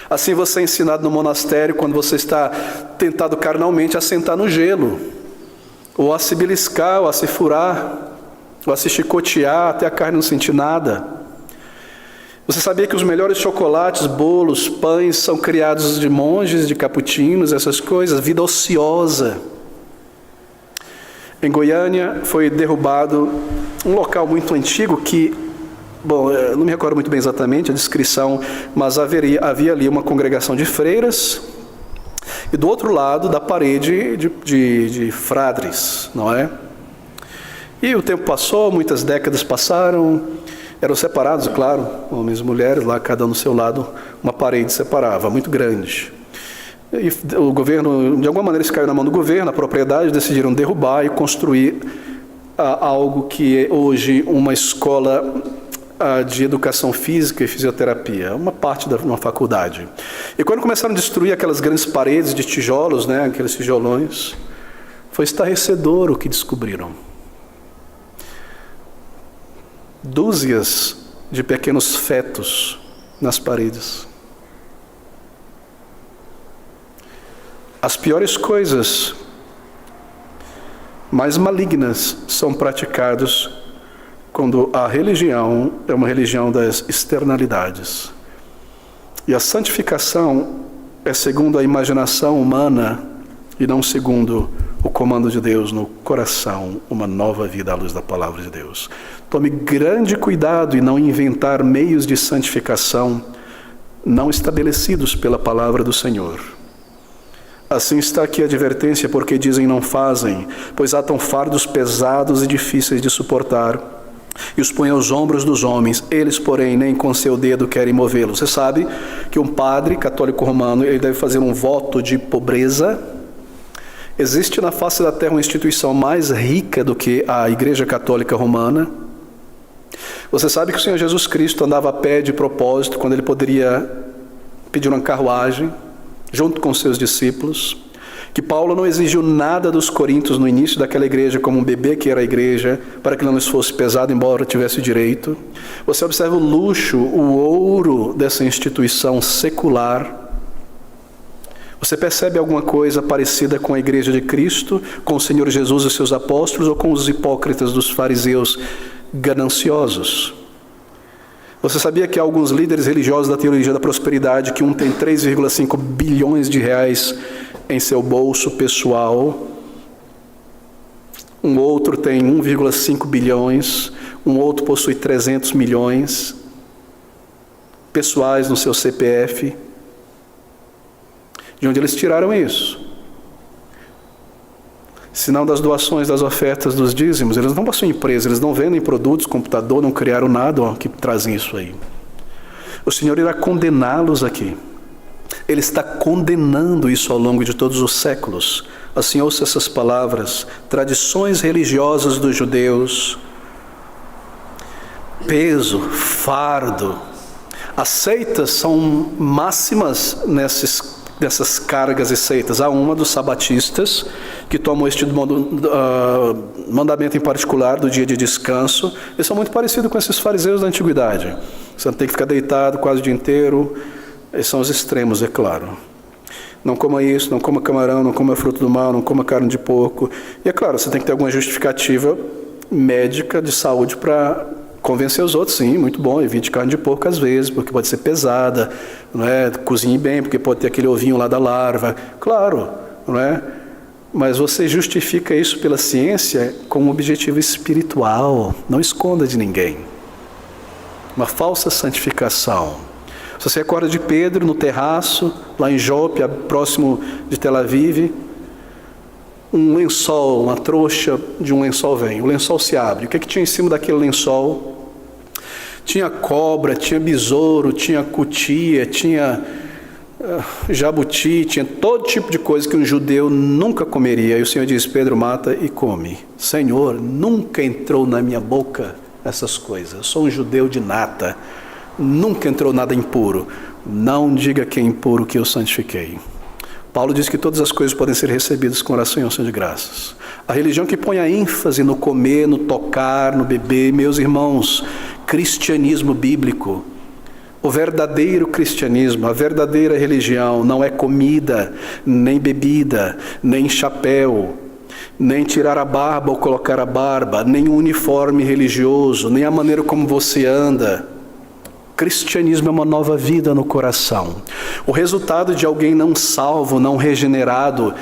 Assim você é ensinado no monastério quando você está tentado carnalmente a sentar no gelo, ou a se beliscar, ou a se furar, ou a se chicotear até a carne não sentir nada. Você sabia que os melhores chocolates, bolos, pães são criados de monges, de caputinos, essas coisas? Vida ociosa. Em Goiânia foi derrubado um local muito antigo que, bom, eu não me recordo muito bem exatamente a descrição, mas havia ali uma congregação de freiras e do outro lado da parede de frades, não é? E o tempo passou, muitas décadas passaram. Eram separados, claro, homens e mulheres, lá cada um no seu lado, uma parede separava, muito grande. E o governo, de alguma maneira, isso caiu na mão do governo, a propriedade, decidiram derrubar e construir algo que é hoje uma escola de educação física e fisioterapia, uma parte de uma faculdade. E quando começaram a destruir aquelas grandes paredes de tijolos, né, aqueles tijolões, foi estarrecedor o que descobriram. Dúzias de pequenos fetos nas paredes. As piores coisas, mais malignas, são praticadas quando a religião é uma religião das externalidades. E a santificação é segundo a imaginação humana e não segundo o comando de Deus no coração, uma nova vida à luz da palavra de Deus. Tome grande cuidado em não inventar meios de santificação não estabelecidos pela palavra do Senhor. Assim está aqui a advertência, porque dizem não fazem, pois atam fardos pesados e difíceis de suportar, e os põem aos ombros dos homens, eles, porém, nem com seu dedo querem movê-los. Você sabe que um padre católico romano, ele deve fazer um voto de pobreza. Existe na face da terra uma instituição mais rica do que a Igreja Católica Romana. Você sabe que o Senhor Jesus Cristo andava a pé de propósito, quando ele poderia pedir uma carruagem, junto com seus discípulos. Que Paulo não exigiu nada dos coríntios no início daquela igreja, como um bebê que era a igreja, para que não lhes fosse pesado, embora tivesse direito. Você observa o luxo, o ouro dessa instituição secular. Você percebe alguma coisa parecida com a igreja de Cristo, com o Senhor Jesus e seus apóstolos, ou com os hipócritas dos fariseus gananciosos. Você sabia que há alguns líderes religiosos da teologia da prosperidade que um tem 3,5 bilhões de reais em seu bolso pessoal, um outro tem 1,5 bilhões, um outro possui 300 milhões pessoais no seu CPF? De onde eles tiraram isso? Se não das doações, das ofertas, dos dízimos. Eles não possuem empresa, eles não vendem produtos, computador, não criaram nada que trazem isso aí. O Senhor irá condená-los aqui. Ele está condenando isso ao longo de todos os séculos. Assim, ouça essas palavras: tradições religiosas dos judeus, peso, fardo. As seitas são máximas nessas cargas e seitas. Há uma dos sabatistas, que tomam este mandamento em particular do dia de descanso. Eles são muito parecidos com esses fariseus da antiguidade. Você tem que ficar deitado quase o dia inteiro. Esses são os extremos, é claro. Não coma isso, não coma camarão, não coma fruto do mal, não coma carne de porco. E é claro, você tem que ter alguma justificativa médica de saúde para convencer os outros. Sim, muito bom, evite carne de porco às vezes, porque pode ser pesada, não é? Cozinhe bem, porque pode ter aquele ovinho lá da larva. Claro, não é? Mas você justifica isso pela ciência com um objetivo espiritual. Não esconda de ninguém. Uma falsa santificação. Se você recorda de Pedro no terraço, lá em Jope, próximo de Tel Aviv, um lençol, uma trouxa de um lençol vem. O lençol se abre. O que tinha em cima daquele lençol? Tinha cobra, tinha besouro, tinha cutia, tinha jabuti, tinha todo tipo de coisa que um judeu nunca comeria. E o Senhor diz: Pedro, mata e come. Senhor, nunca entrou na minha boca essas coisas. Eu sou um judeu de nata. Nunca entrou nada impuro. Não diga que é impuro que eu santifiquei. Paulo diz que todas as coisas podem ser recebidas com oração e ação de graças. A religião que põe a ênfase no comer, no tocar, no beber, meus irmãos, cristianismo bíblico, o verdadeiro cristianismo, a verdadeira religião não é comida, nem bebida, nem chapéu, nem tirar a barba ou colocar a barba, nem um uniforme religioso, nem a maneira como você anda. Cristianismo é uma nova vida no coração. O resultado de alguém não salvo, não regenerado,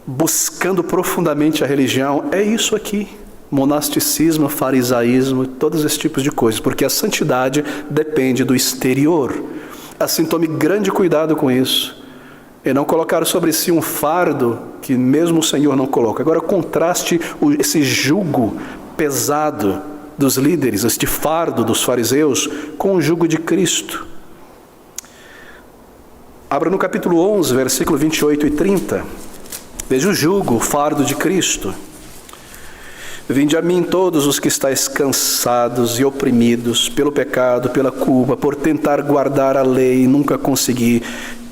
buscando profundamente a religião, é isso aqui: monasticismo, farisaísmo, todos esses tipos de coisas, porque a santidade depende do exterior. Assim, tome grande cuidado com isso, e não colocar sobre si um fardo que mesmo o Senhor não coloca. Agora, contraste esse jugo pesado dos líderes, este fardo dos fariseus, com o jugo de Cristo. Abra no capítulo 11, versículo 28 e 30. Veja o jugo, o fardo de Cristo. Vinde a mim todos os que estáis cansados e oprimidos pelo pecado, pela culpa, por tentar guardar a lei e nunca conseguir,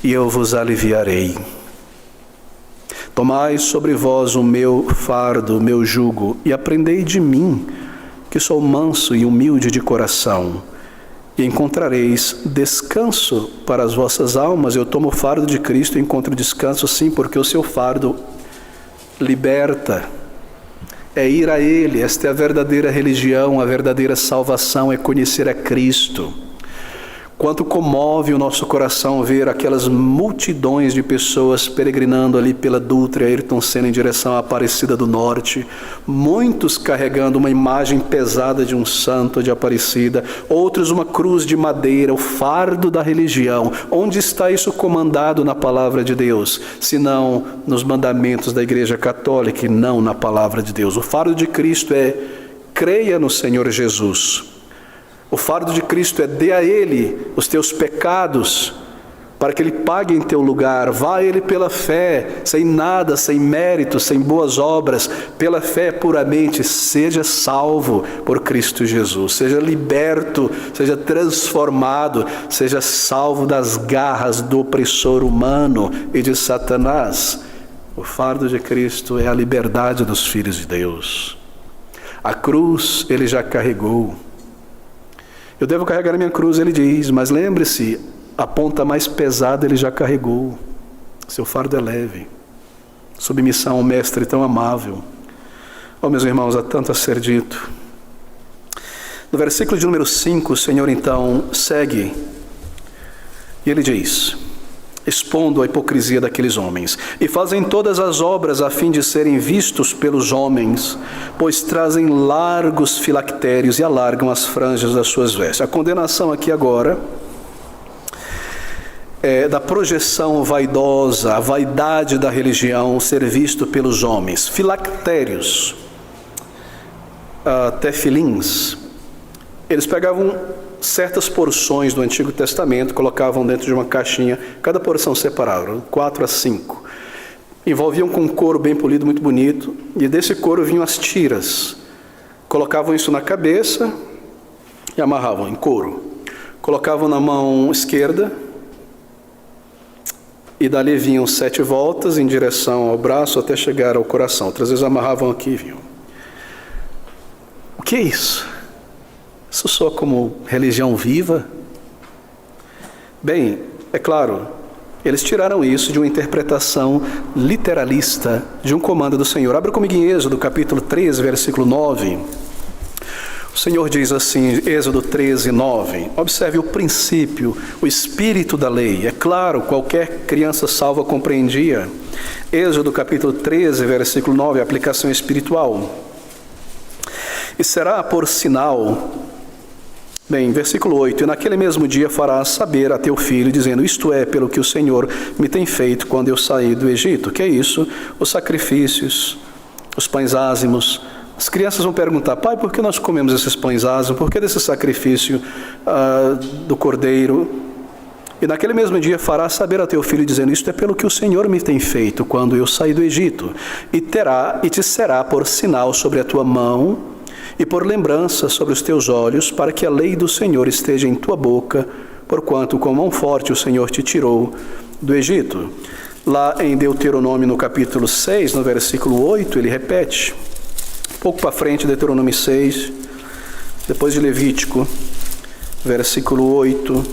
e eu vos aliviarei. Tomai sobre vós o meu fardo, o meu jugo, e aprendei de mim, que sou manso e humilde de coração, e encontrareis descanso para as vossas almas. Eu tomo o fardo de Cristo e encontro descanso, sim, porque o seu fardo liberta. É ir a Ele. Esta é a verdadeira religião, a verdadeira salvação, é conhecer a Cristo. Quanto comove o nosso coração ver aquelas multidões de pessoas peregrinando ali pela Dutra e Ayrton Senna em direção à Aparecida do Norte, muitos carregando uma imagem pesada de um santo de Aparecida, outros uma cruz de madeira, o fardo da religião. Onde está isso comandado na palavra de Deus? Se não nos mandamentos da Igreja Católica e não na palavra de Deus. O fardo de Cristo é: creia no Senhor Jesus. O fardo de Cristo é: dê a Ele os teus pecados, para que Ele pague em teu lugar. Vá a Ele pela fé, sem nada, sem mérito, sem boas obras, pela fé puramente. Seja salvo por Cristo Jesus, seja liberto, seja transformado, seja salvo das garras do opressor humano e de Satanás. O fardo de Cristo é a liberdade dos filhos de Deus. A cruz Ele já carregou. Eu devo carregar a minha cruz, Ele diz, mas lembre-se, a ponta mais pesada Ele já carregou. Seu fardo é leve. Submissão ao Mestre tão amável. Oh, meus irmãos, há tanto a ser dito. No versículo de número 5, o Senhor então segue, e ele diz, expondo a hipocrisia daqueles homens: e fazem todas as obras a fim de serem vistos pelos homens, pois trazem largos filactérios e alargam as franjas das suas vestes. A condenação aqui agora é da projeção vaidosa, a vaidade da religião ser visto pelos homens. Filactérios, tefilins, eles pegavam certas porções do Antigo Testamento, colocavam dentro de uma caixinha, cada porção separada, 4 a 5. Envolviam com couro bem polido, muito bonito, e desse couro vinham as tiras. Colocavam isso na cabeça e amarravam em couro. Colocavam na mão esquerda, e dali vinham 7 voltas em direção ao braço até chegar ao coração. Outras vezes amarravam aqui e vinham. O que é isso? Isso soa como religião viva? Bem, é claro, eles tiraram isso de uma interpretação literalista de um comando do Senhor. Abra comigo em Êxodo, capítulo 13, versículo 9. O Senhor diz assim, Êxodo 13, 9. Observe o princípio, o espírito da lei. É claro, qualquer criança salva compreendia. Êxodo, capítulo 13, versículo 9, aplicação espiritual. E será por sinal... Bem, versículo 8, e naquele mesmo dia farás saber a teu filho, dizendo, isto é pelo que o Senhor me tem feito quando eu saí do Egito. Que é isso? Os sacrifícios, os pães ázimos. As crianças vão perguntar, pai, por que nós comemos esses pães ázimos? Por que desse sacrifício do cordeiro? E naquele mesmo dia farás saber a teu filho, dizendo, isto é pelo que o Senhor me tem feito quando eu saí do Egito. E te será por sinal sobre a tua mão, e por lembrança sobre os teus olhos, para que a lei do Senhor esteja em tua boca, porquanto com mão forte o Senhor te tirou do Egito. Lá em Deuteronômio, no capítulo 6, no versículo 8, ele repete, um pouco para frente, Deuteronômio 6, depois de Levítico, versículo 8,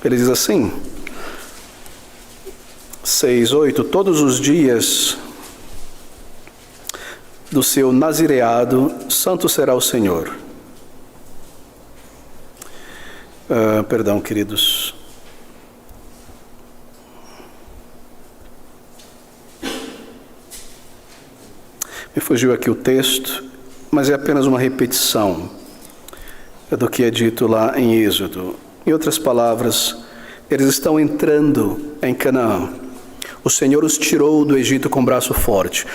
ele diz assim, 6, 8, todos os dias do seu nazireado, santo será o Senhor. Perdão, queridos. Me fugiu aqui o texto, mas é apenas uma repetição do que é dito lá em Êxodo. Em outras palavras, eles estão entrando em Canaã. O Senhor os tirou do Egito com braço forte.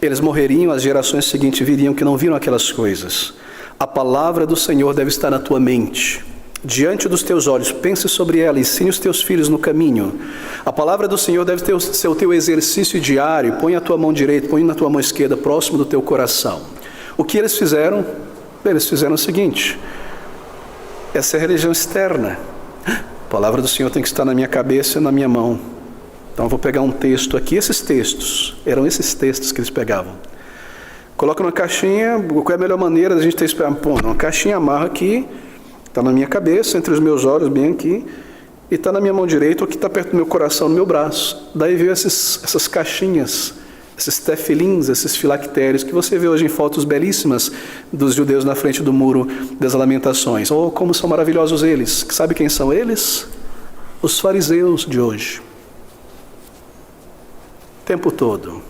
Eles morreriam, as gerações seguintes viriam que não viram aquelas coisas. A palavra do Senhor deve estar na tua mente, diante dos teus olhos. Pense sobre ela, ensine os teus filhos no caminho. A palavra do Senhor deve ser o teu exercício diário. Põe a tua mão direita, põe na tua mão esquerda, próximo do teu coração. O que eles fizeram? Eles fizeram o seguinte, essa é a religião externa. A palavra do Senhor tem que estar na minha cabeça e na minha mão. Então eu vou pegar um texto aqui, esses textos, eram esses textos que eles pegavam. Coloca numa caixinha, qual é a melhor maneira da gente ter isso? Pô, uma caixinha, amarra aqui, está na minha cabeça, entre os meus olhos, bem aqui, e está na minha mão direita, ou que está perto do meu coração, no meu braço. Daí veio essas caixinhas, esses tefilins, esses filactérios, que você vê hoje em fotos belíssimas dos judeus na frente do muro das lamentações. Oh, como são maravilhosos eles. Sabe quem são eles? Os fariseus de hoje. Tempo todo.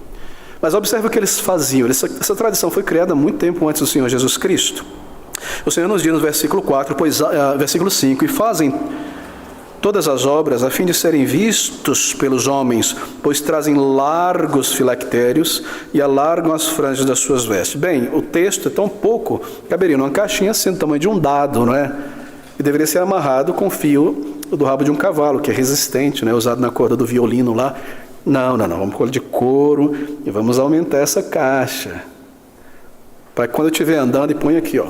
Mas observe o que eles faziam. Essa tradição foi criada muito tempo antes do Senhor Jesus Cristo. O Senhor nos diz no versículo 4, versículo 5, e fazem todas as obras a fim de serem vistos pelos homens, pois trazem largos filactérios e alargam as franjas das suas vestes. Bem, o texto é tão pouco, caberia numa caixinha assim, do tamanho de um dado, não é? E deveria ser amarrado com fio do rabo de um cavalo, que é resistente, né? Usado na corda do violino lá. Não, vamos pôr de couro e vamos aumentar essa caixa. Para que quando eu estiver andando, e põe aqui, ó.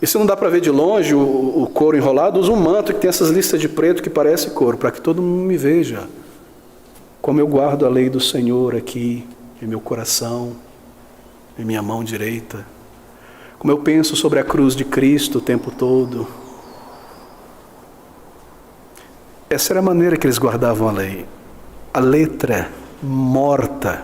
E se não dá para ver de longe o couro enrolado, usa um manto que tem essas listas de preto que parece couro, para que todo mundo me veja. Como eu guardo a lei do Senhor aqui, em meu coração, em minha mão direita. Como eu penso sobre a cruz de Cristo o tempo todo. Essa era a maneira que eles guardavam a lei. A letra morta.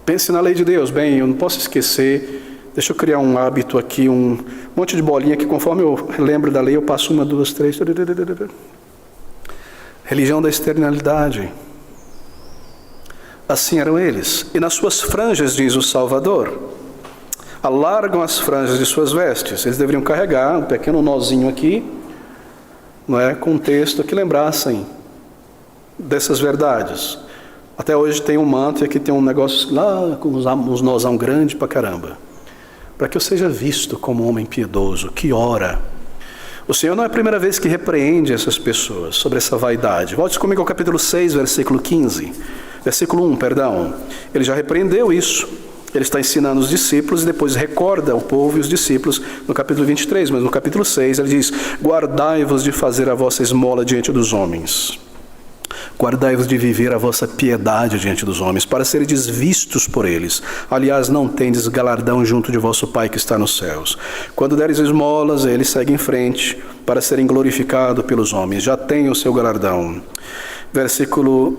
Pense na lei de Deus. Bem, eu não posso esquecer Deixa eu criar um hábito aqui, um monte de bolinha que conforme eu lembro da lei, eu passo 1, 2, 3. Religião da externalidade. Assim eram eles. E nas suas franjas, diz o Salvador, alargam as franjas de suas vestes. Eles deveriam carregar um pequeno nozinho aqui, não é, com um texto que lembrassem dessas verdades. Até hoje tem um manto e aqui tem um negócio lá com uns nozão grande pra caramba. Para que eu seja visto como um homem piedoso, que ora. O Senhor não é a primeira vez que repreende essas pessoas sobre essa vaidade. Volte comigo ao capítulo 6, versículo 15. Versículo 1, perdão. Ele já repreendeu isso. Ele está ensinando os discípulos e depois recorda o povo e os discípulos no capítulo 23. Mas no capítulo 6 ele diz: guardai-vos de fazer a vossa esmola diante dos homens. Guardai-vos de viver a vossa piedade diante dos homens, para sereis vistos por eles. Aliás, não tendes galardão junto de vosso Pai que está nos céus. Quando deres esmolas, ele segue em frente, para serem glorificados pelos homens. Já tem o seu galardão. Versículo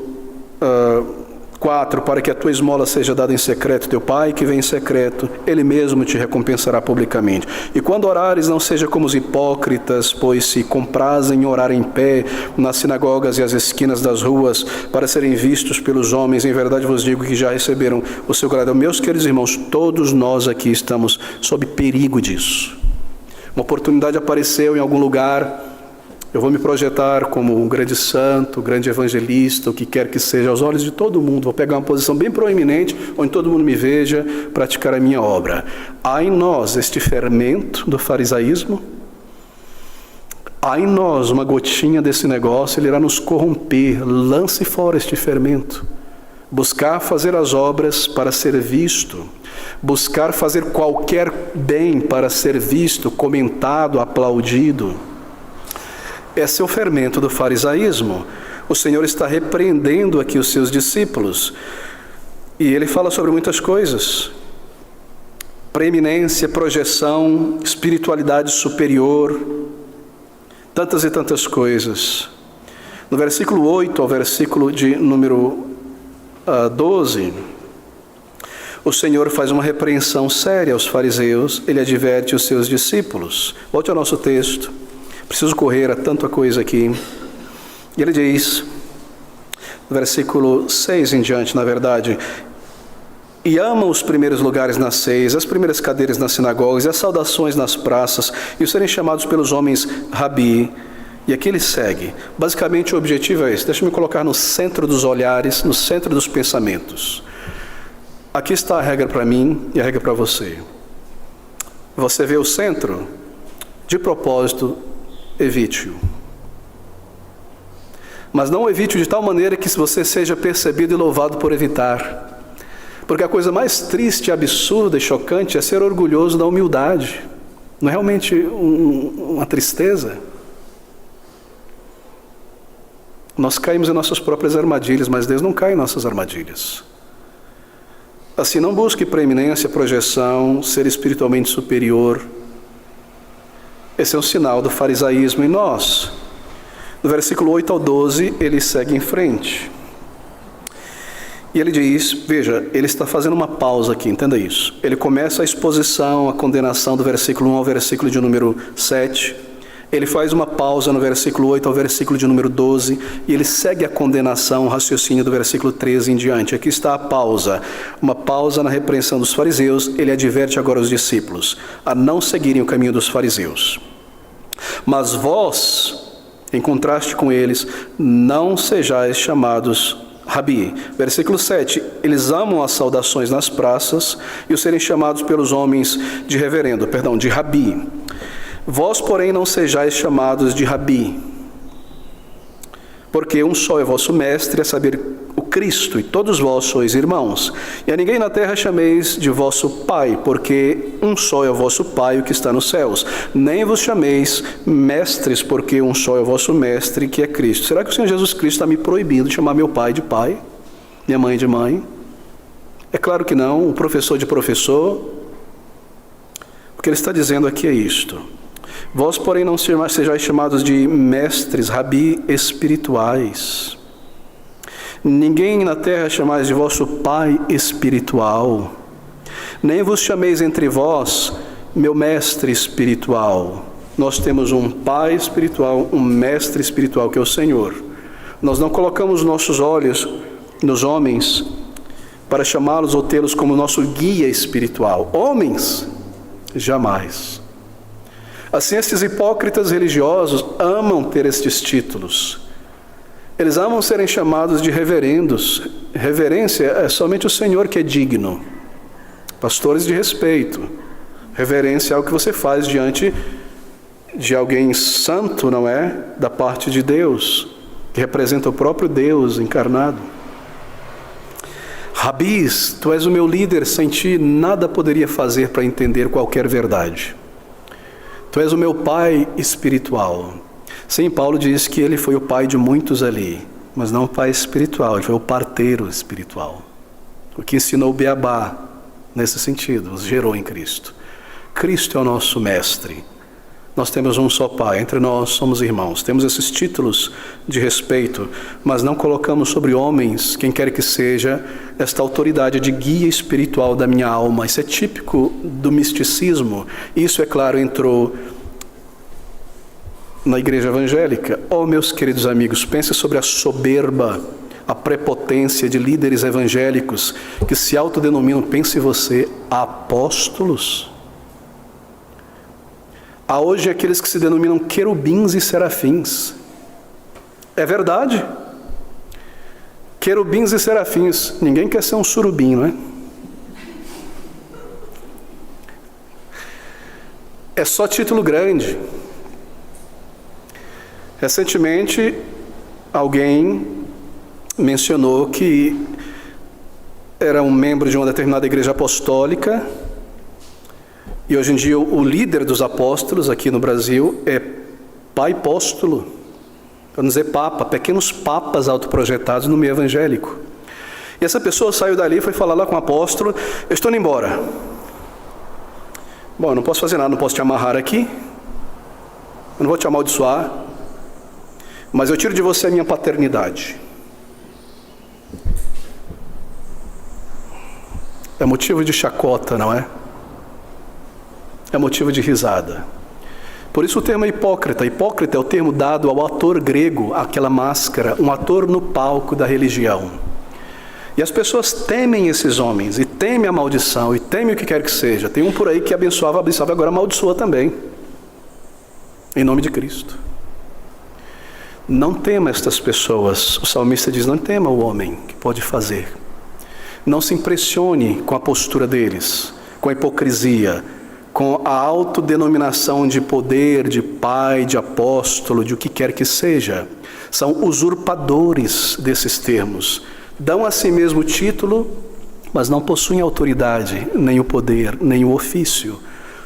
4, para que a tua esmola seja dada em secreto, teu Pai que vem em secreto, Ele mesmo te recompensará publicamente. E quando orares, não seja como os hipócritas, pois se comprazem em orar em pé nas sinagogas e as esquinas das ruas, para serem vistos pelos homens. Em verdade vos digo que já receberam o seu galardão. Meus queridos irmãos, todos nós aqui estamos sob perigo disso. Uma oportunidade apareceu em algum lugar, eu vou me projetar como um grande santo, um grande evangelista, o que quer que seja, aos olhos de todo mundo. Vou pegar uma posição bem proeminente, onde todo mundo me veja, praticar a minha obra. Há em nós este fermento do farisaísmo. Há em nós uma gotinha desse negócio, ele irá nos corromper. Lance fora este fermento. Buscar fazer as obras para ser visto. Buscar fazer qualquer bem para ser visto, comentado, aplaudido. Esse é o fermento do farisaísmo. O Senhor está repreendendo aqui os seus discípulos. E ele fala sobre muitas coisas. Preeminência, projeção, espiritualidade superior. Tantas e tantas coisas. No versículo 8 ao versículo de número 12, o Senhor faz uma repreensão séria aos fariseus. Ele adverte os seus discípulos. Volte ao nosso texto. Preciso correr, há tanta coisa aqui. E ele diz, no versículo 6 em diante, na verdade, e amam os primeiros lugares nas ceias, as primeiras cadeiras nas sinagogas, e as saudações nas praças, e os serem chamados pelos homens rabi. E aqui ele segue. Basicamente o objetivo é esse. Deixa eu me colocar no centro dos olhares, no centro dos pensamentos. Aqui está a regra para mim e a regra para você. Você vê o centro? De propósito, evite-o. Mas não evite-o de tal maneira que você seja percebido e louvado por evitar. Porque a coisa mais triste, absurda e chocante é ser orgulhoso da humildade. Não é realmente uma tristeza? Nós caímos em nossas próprias armadilhas, mas Deus não cai em nossas armadilhas. Assim, não busque preeminência, projeção, ser espiritualmente superior. Esse é um sinal do farisaísmo em nós. No versículo 8 ao 12, ele segue em frente. E ele diz, veja, ele está fazendo uma pausa aqui, entenda isso. Ele começa a exposição, a condenação do versículo 1 ao versículo de número 7. Ele faz uma pausa no versículo 8 ao versículo de número 12. E ele segue a condenação, o raciocínio do versículo 13 em diante. Aqui está a pausa. Uma pausa na repreensão dos fariseus. Ele adverte agora os discípulos a não seguirem o caminho dos fariseus. Mas vós, em contraste com eles, não sejais chamados rabi. Versículo 7. Eles amam as saudações nas praças e os serem chamados pelos homens de reverendo, de rabi. Vós, porém, não sejais chamados de rabi, porque um só é vosso mestre, a saber, o Cristo, e todos vós sois irmãos. E a ninguém na terra chameis de vosso Pai, porque um só é o vosso Pai, o que está nos céus. Nem vos chameis mestres, porque um só é o vosso mestre, que é Cristo. Será que o Senhor Jesus Cristo está me proibindo de chamar meu pai de pai, minha mãe de mãe? É claro que não. O professor de professor. O que ele está dizendo aqui é isto. Vós, porém, não sejais chamados de mestres, rabi espirituais. Ninguém na terra chamais de vosso Pai espiritual. Nem vos chameis entre vós, meu mestre espiritual. Nós temos um pai espiritual, um mestre espiritual, que é o Senhor. Nós não colocamos nossos olhos nos homens para chamá-los ou tê-los como nosso guia espiritual. Homens, jamais. Assim, estes hipócritas religiosos amam ter estes títulos. Eles amam serem chamados de reverendos. Reverência é somente o Senhor que é digno. Pastores de respeito. Reverência é o que você faz diante de alguém santo, não é? Da parte de Deus, que representa o próprio Deus encarnado. Rabis, tu és o meu líder, sem ti nada poderia fazer para entender qualquer verdade. Tu és o meu pai espiritual. Sim, Paulo diz que ele foi o pai de muitos ali, mas não o pai espiritual, ele foi o parteiro espiritual. O que ensinou o beabá, nesse sentido, os gerou em Cristo. Cristo é o nosso mestre. Nós temos um só pai, entre nós somos irmãos. Temos esses títulos de respeito, mas não colocamos sobre homens, quem quer que seja, esta autoridade de guia espiritual da minha alma. Isso é típico do misticismo. Isso, é claro, entrou na igreja evangélica. Oh, meus queridos amigos, pense sobre a soberba, a prepotência de líderes evangélicos que se autodenominam, pense você, apóstolos. Há hoje aqueles que se denominam querubins e serafins. É verdade. Querubins e serafins. Ninguém quer ser um surubim, não é? É só título grande. Recentemente, alguém mencionou que era um membro de uma determinada igreja apostólica. E hoje em dia o líder dos apóstolos aqui no Brasil é pai-póstolo, para não dizer papa, pequenos papas autoprojetados no meio evangélico. E essa pessoa saiu dali e foi falar lá com o apóstolo: eu estou indo embora. Bom, eu não posso fazer nada, não posso te amarrar aqui, eu não vou te amaldiçoar, mas eu tiro de você a minha paternidade. É motivo de chacota, não é? É motivo de risada. Por isso o termo é hipócrita. Hipócrita é o termo dado ao ator grego, aquela máscara, um ator no palco da religião. E as pessoas temem esses homens, e temem a maldição, e temem o que quer que seja. Tem um por aí que abençoava, agora amaldiçoa também. Em nome de Cristo. Não tema estas pessoas. O salmista diz: não tema o homem que pode fazer. Não se impressione com a postura deles, com a hipocrisia, com a autodenominação de poder, de pai, de apóstolo, de o que quer que seja. São usurpadores desses termos. Dão a si mesmo o título, mas não possuem autoridade, nem o poder, nem o ofício.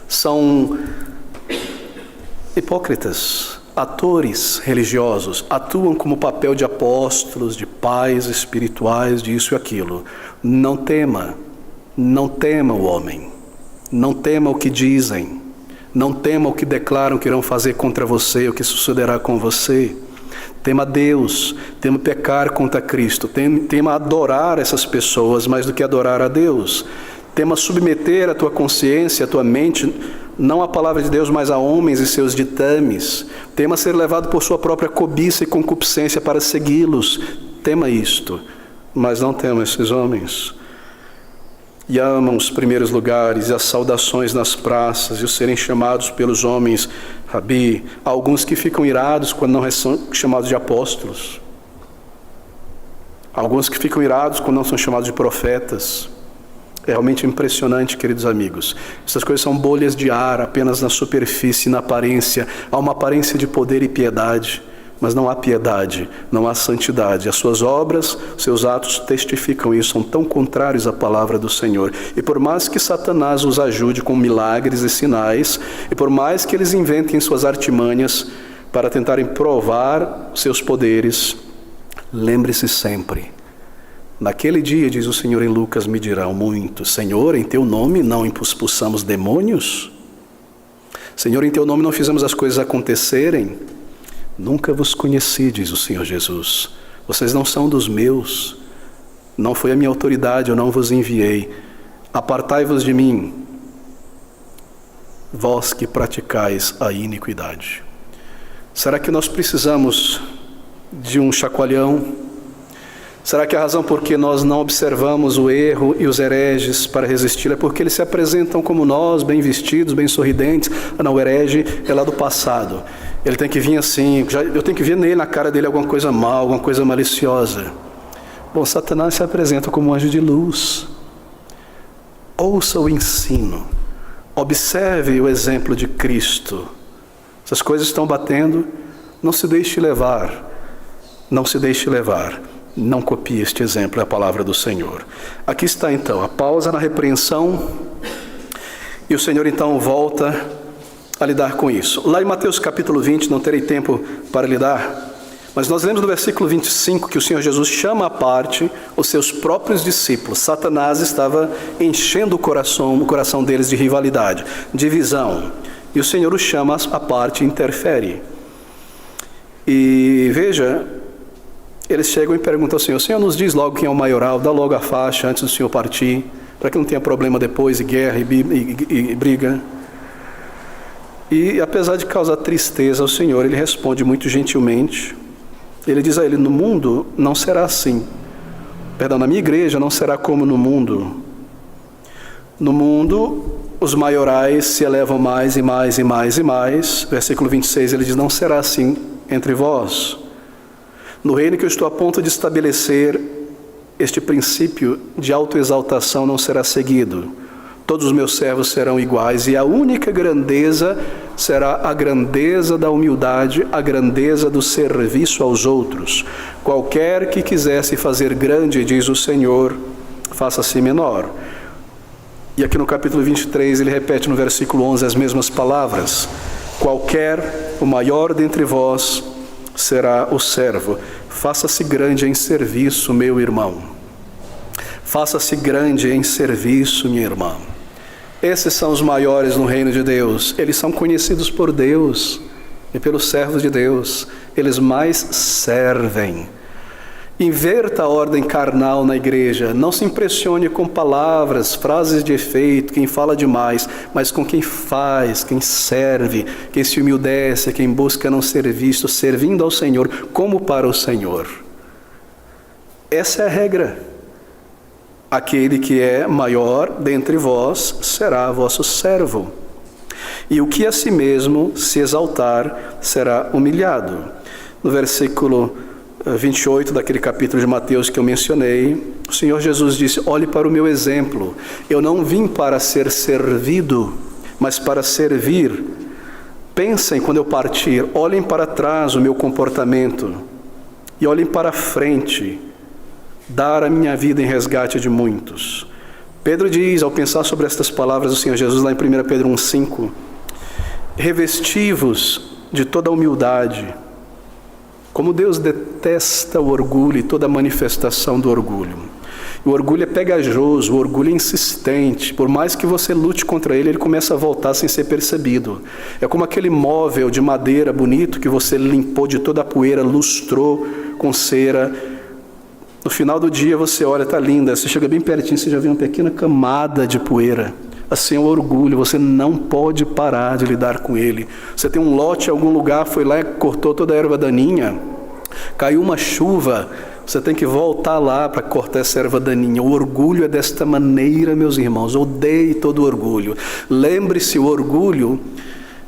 São hipócritas, atores religiosos, atuam como papel de apóstolos, de pais espirituais, de isso e aquilo. Não tema o homem. Não tema o que dizem, não tema o que declaram que irão fazer contra você, o que sucederá com você. Tema Deus, tema pecar contra Cristo, tema adorar essas pessoas mais do que adorar a Deus. Tema submeter a tua consciência, a tua mente, não à palavra de Deus, mas a homens e seus ditames. Tema ser levado por sua própria cobiça e concupiscência para segui-los. Tema isto, mas não tema esses homens. E amam os primeiros lugares e as saudações nas praças e os serem chamados pelos homens, Rabi. Há alguns que ficam irados quando não são chamados de apóstolos. Há alguns que ficam irados quando não são chamados de profetas. É realmente impressionante, queridos amigos. Essas coisas são bolhas de ar, apenas na superfície, na aparência. Há uma aparência de poder e piedade. Mas não há piedade, não há santidade. As suas obras, seus atos testificam isso, são tão contrários à palavra do Senhor. E por mais que Satanás os ajude com milagres e sinais, e por mais que eles inventem suas artimanhas para tentarem provar seus poderes, lembre-se sempre, naquele dia, diz o Senhor em Lucas, me dirão muito: Senhor, em teu nome não expulsamos demônios? Senhor, em teu nome não fizemos as coisas acontecerem? Nunca vos conheci, diz o Senhor Jesus. Vocês não são dos meus. Não foi a minha autoridade, eu não vos enviei. Apartai-vos de mim, vós que praticais a iniquidade. Será que nós precisamos de um chacoalhão? Será que a razão por que nós não observamos o erro e os hereges para resistir é porque eles se apresentam como nós, bem vestidos, bem sorridentes? Não, o herege é lá do passado. Ele tem que vir assim, eu tenho que ver nele, na cara dele, alguma coisa mal, alguma coisa maliciosa. Bom, Satanás se apresenta como um anjo de luz. Ouça o ensino. Observe o exemplo de Cristo. Essas coisas estão batendo, não se deixe levar. Não se deixe levar. Não copie este exemplo, é a palavra do Senhor. Aqui está então a pausa na repreensão, e o Senhor então volta a lidar com isso. Lá em Mateus capítulo 20, não terei tempo para lidar, mas nós lemos no versículo 25 que o Senhor Jesus chama à parte os seus próprios discípulos. Satanás estava enchendo o coração deles de rivalidade, divisão, e o Senhor os chama à parte e interfere. E veja, eles chegam e perguntam ao Senhor: Senhor, nos diz logo quem é o maioral, dá logo a faixa antes do Senhor partir, para que não tenha problema depois, e guerra e briga. E apesar de causar tristeza ao Senhor, ele responde muito gentilmente. Ele diz a ele: no mundo não será assim. Perdão, na minha igreja não será como no mundo. No mundo, os maiorais se elevam mais e mais e mais e mais. Versículo 26, ele diz: não será assim entre vós. No reino que eu estou a ponto de estabelecer, este princípio de autoexaltação não será seguido. Todos os meus servos serão iguais, e a única grandeza será a grandeza da humildade, a grandeza do serviço aos outros. Qualquer que quisesse fazer grande, diz o Senhor, faça-se menor. E aqui no capítulo 23, ele repete no versículo 11 as mesmas palavras. Qualquer, o maior dentre vós, será o servo. Faça-se grande em serviço, meu irmão. Faça-se grande em serviço, minha irmã. Esses são os maiores no reino de Deus. Eles são conhecidos por Deus e pelos servos de Deus. Eles mais servem. Inverta a ordem carnal na igreja. Não se impressione com palavras, frases de efeito, quem fala demais, mas com quem faz, quem serve, quem se humildece, quem busca não ser visto, servindo ao Senhor como para o Senhor. Essa é a regra. Aquele que é maior dentre vós será vosso servo. E o que a si mesmo se exaltar será humilhado. No versículo 28 daquele capítulo de Mateus que eu mencionei, o Senhor Jesus disse: olhe para o meu exemplo. Eu não vim para ser servido, mas para servir. Pensem quando eu partir, olhem para trás o meu comportamento e olhem para frente, dar a minha vida em resgate de muitos. Pedro diz, ao pensar sobre estas palavras do Senhor Jesus, lá em 1 Pedro 1,5, revesti-vos de toda a humildade. Como Deus detesta o orgulho e toda manifestação do orgulho. O orgulho é pegajoso, o orgulho é insistente. Por mais que você lute contra ele, ele começa a voltar sem ser percebido. É como aquele móvel de madeira bonito que você limpou de toda a poeira, lustrou com cera. No final do dia você olha, está linda, você chega bem pertinho, você já vê uma pequena camada de poeira. Assim é o orgulho, você não pode parar de lidar com ele. Você tem um lote em algum lugar, foi lá e cortou toda a erva daninha, caiu uma chuva, você tem que voltar lá para cortar essa erva daninha. O orgulho é desta maneira, meus irmãos, odeie todo o orgulho. Lembre-se, o orgulho,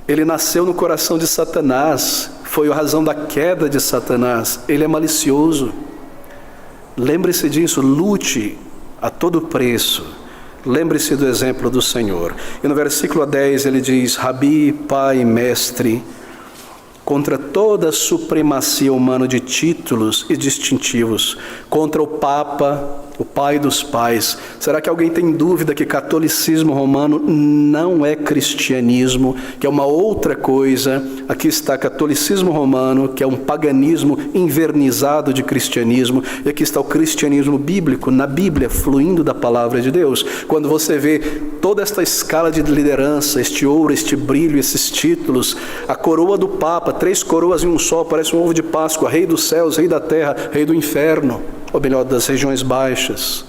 ele nasceu no coração de Satanás, foi a razão da queda de Satanás, ele é malicioso. Lembre-se disso, lute a todo preço. Lembre-se do exemplo do Senhor. E no versículo 10 ele diz: Rabi, pai, mestre, contra toda a supremacia humana de títulos e distintivos, contra o Papa, o pai dos pais. Será que alguém tem dúvida que catolicismo romano não é cristianismo, que é uma outra coisa? Aqui está catolicismo romano, que é um paganismo invernizado de cristianismo, e aqui está o cristianismo bíblico, na Bíblia, fluindo da palavra de Deus. Quando você vê toda esta escala de liderança, este ouro, este brilho, esses títulos, a coroa do Papa, 3 coroas em um só, parece um ovo de Páscoa, rei dos céus, rei da terra, rei do inferno, ou melhor, das regiões baixas.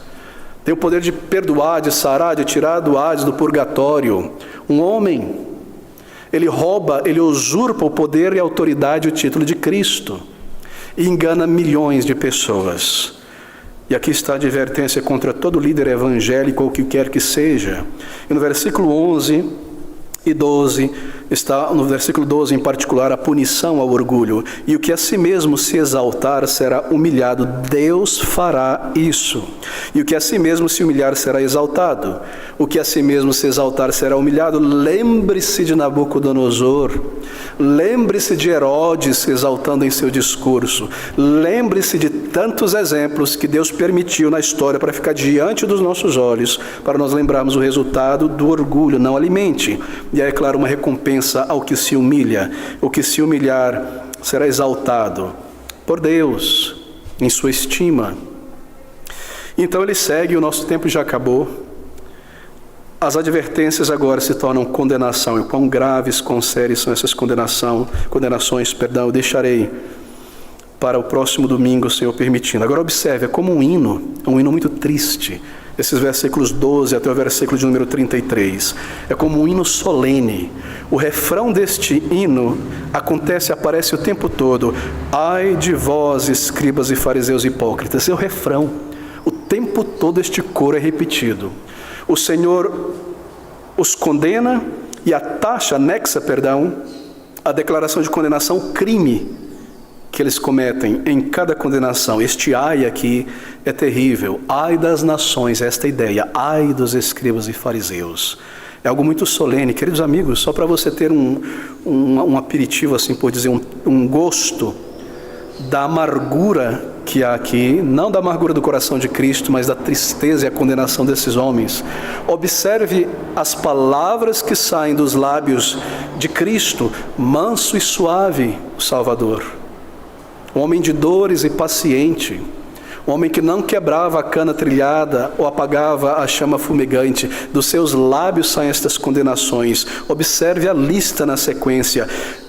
tem o poder de perdoar, de sarar, de tirar do Hades, do purgatório. Um homem, ele rouba, ele usurpa o poder e a autoridade e o título de Cristo e engana milhões de pessoas. E aqui está a advertência contra todo líder evangélico ou o que quer que seja. E no versículo 11 e 12, está no versículo 12 em particular, a punição ao orgulho. E o que a si mesmo se exaltar será humilhado. Deus fará isso. E o que a si mesmo se humilhar será exaltado. O que a si mesmo se exaltar será humilhado. Lembre-se de Nabucodonosor. Lembre-se de Herodes se exaltando em seu discurso. Lembre-se de tantos exemplos que Deus permitiu na história para ficar diante dos nossos olhos, para nós lembrarmos o resultado do orgulho. Não alimente. E aí, é claro, uma recompensa ao que se humilha. O que se humilhar será exaltado por Deus, em sua estima. Então ele segue, o nosso tempo já acabou. As advertências agora se tornam condenação. E quão graves, quão sérias são essas condenações, eu deixarei para o próximo domingo, o Senhor permitindo. Agora observe, é como um hino muito triste. Esses versículos 12 até o versículo de número 33. É como um hino solene. O refrão deste hino aparece o tempo todo. Ai de vós, escribas e fariseus hipócritas. É o refrão. O tempo todo este coro é repetido. O Senhor os condena e anexa a declaração de condenação, o crime que eles cometem em cada condenação. Este ai aqui é terrível. Ai das nações, esta ideia. Ai dos escribas e fariseus. É algo muito solene. Queridos amigos, só para você ter um aperitivo, assim por dizer, um gosto da amargura que há aqui, não da amargura do coração de Cristo, mas da tristeza e a condenação desses homens. Observe as palavras que saem dos lábios de Cristo, manso e suave, o Salvador. Um homem de dores e paciente, um homem que não quebrava a cana trilhada ou apagava a chama fumegante. Dos seus lábios saem estas condenações. Observe a lista na sequência.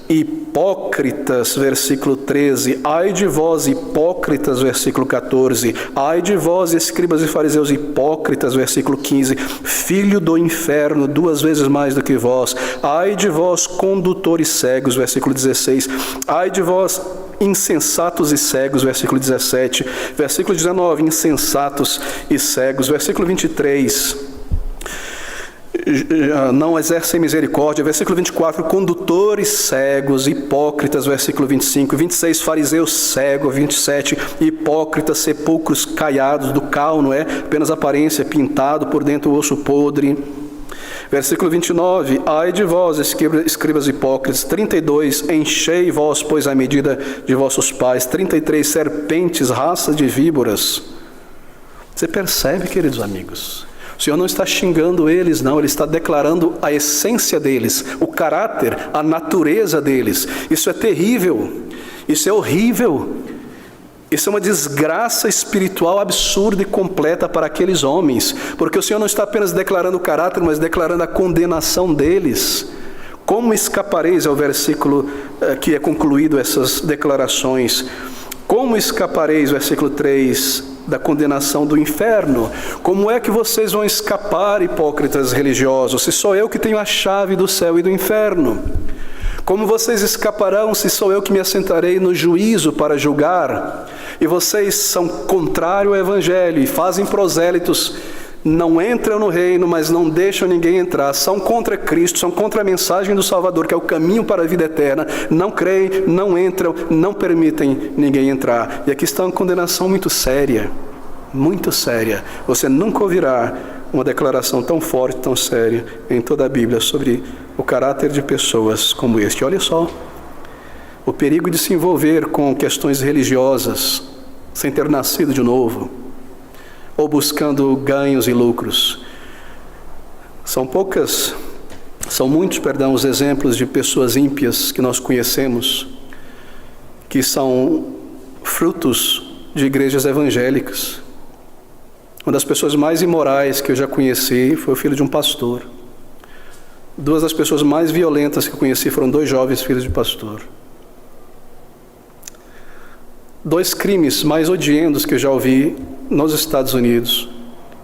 Hipócritas, versículo 13. Ai de vós, hipócritas, versículo 14. Ai de vós, escribas e fariseus hipócritas, versículo 15. Filho do inferno, 2 vezes mais do que vós. Ai de vós, condutores cegos, versículo 16. Ai de vós, insensatos e cegos, versículo 17. Versículo 19, insensatos e cegos. Versículo 23. Não exercem misericórdia, versículo 24, condutores cegos, hipócritas, versículo 25, 26, fariseus cegos, 27, hipócritas, sepulcros caiados, do cal, não é? Apenas aparência, pintado, por dentro o osso podre. Versículo 29, ai de vós, escribas hipócritas. 32, enchei vós, pois, a medida de vossos pais. 33, serpentes, raça de víboras. Você percebe, queridos amigos? O Senhor não está xingando eles, não. Ele está declarando a essência deles, o caráter, a natureza deles. Isso é terrível. Isso é horrível. Isso é uma desgraça espiritual absurda e completa para aqueles homens. Porque o Senhor não está apenas declarando o caráter, mas declarando a condenação deles. Como escapareis, é o versículo que é concluído essas declarações. Como escapareis, versículo 3, da condenação do inferno? Como é que vocês vão escapar, hipócritas religiosos, se sou eu que tenho a chave do céu e do inferno? Como vocês escaparão se sou eu que me assentarei no juízo para julgar? E vocês são contrários ao evangelho e fazem prosélitos, não entram no reino, mas não deixam ninguém entrar. São contra Cristo, são contra a mensagem do Salvador, que é o caminho para a vida eterna. Não creem, não entram, não permitem ninguém entrar. E aqui está uma condenação muito séria, muito séria. Você nunca ouvirá uma declaração tão forte, tão séria em toda a Bíblia sobre o caráter de pessoas como este. Olha só, o perigo de se envolver com questões religiosas sem ter nascido de novo, ou buscando ganhos e lucros. São muitos, os exemplos de pessoas ímpias que nós conhecemos, que são frutos de igrejas evangélicas. Uma das pessoas mais imorais que eu já conheci foi o filho de um pastor. 2 das pessoas mais violentas que eu conheci foram 2 jovens filhos de pastor. 2 crimes mais odientos que eu já ouvi nos Estados Unidos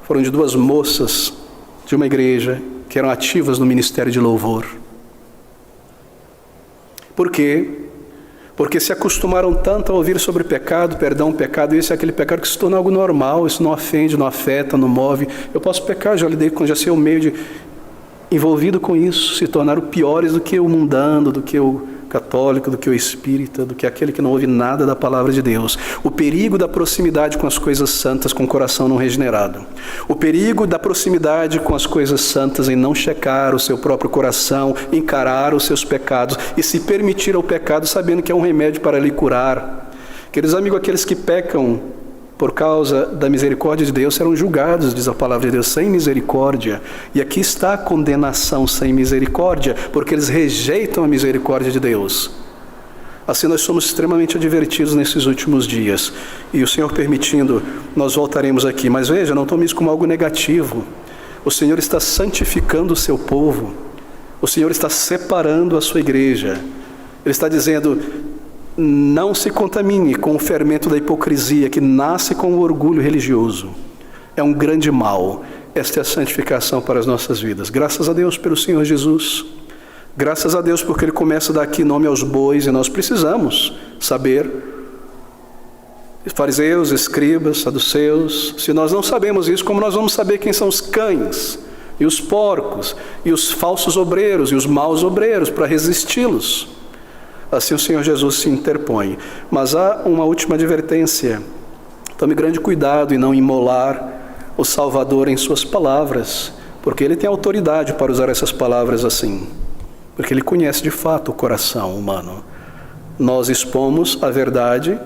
foram de duas moças de uma igreja que eram ativas no ministério de louvor. Por quê? Porque se acostumaram tanto a ouvir sobre pecado, perdão, pecado, esse é aquele pecado que se torna algo normal, isso não ofende, não afeta, não move. Eu posso pecar, já lidei com, já sei o meio de, envolvido com isso, se tornaram piores do que o mundano, do que o católico, do que o espírita, do que aquele que não ouve nada da palavra de Deus. O perigo da proximidade com as coisas santas com o coração não regenerado. O perigo da proximidade com as coisas santas em não checar o seu próprio coração, encarar os seus pecados e se permitir ao pecado sabendo que é um remédio para lhe curar. Queridos amigos, aqueles que pecam por causa da misericórdia de Deus serão julgados, diz a palavra de Deus, sem misericórdia. E aqui está a condenação sem misericórdia, porque eles rejeitam a misericórdia de Deus. Assim nós somos extremamente advertidos nesses últimos dias. E o Senhor permitindo, nós voltaremos aqui. Mas veja, não tome isso como algo negativo. O Senhor está santificando o seu povo. O Senhor está separando a sua igreja. Ele está dizendo: não se contamine com o fermento da hipocrisia que nasce com o orgulho religioso. É um grande mal. Esta é a santificação para as nossas vidas. Graças a Deus pelo Senhor Jesus. Graças a Deus porque Ele começa a dar aqui nome aos bois e nós precisamos saber. Fariseus, escribas, saduceus. Se nós não sabemos isso, como nós vamos saber quem são os cães e os porcos e os falsos obreiros e os maus obreiros para resisti-los? Assim o Senhor Jesus se interpõe. Mas há uma última advertência. Tome grande cuidado em não imolar o Salvador em suas palavras, porque Ele tem autoridade para usar essas palavras assim, porque Ele conhece de fato o coração humano. Nós expomos a verdade,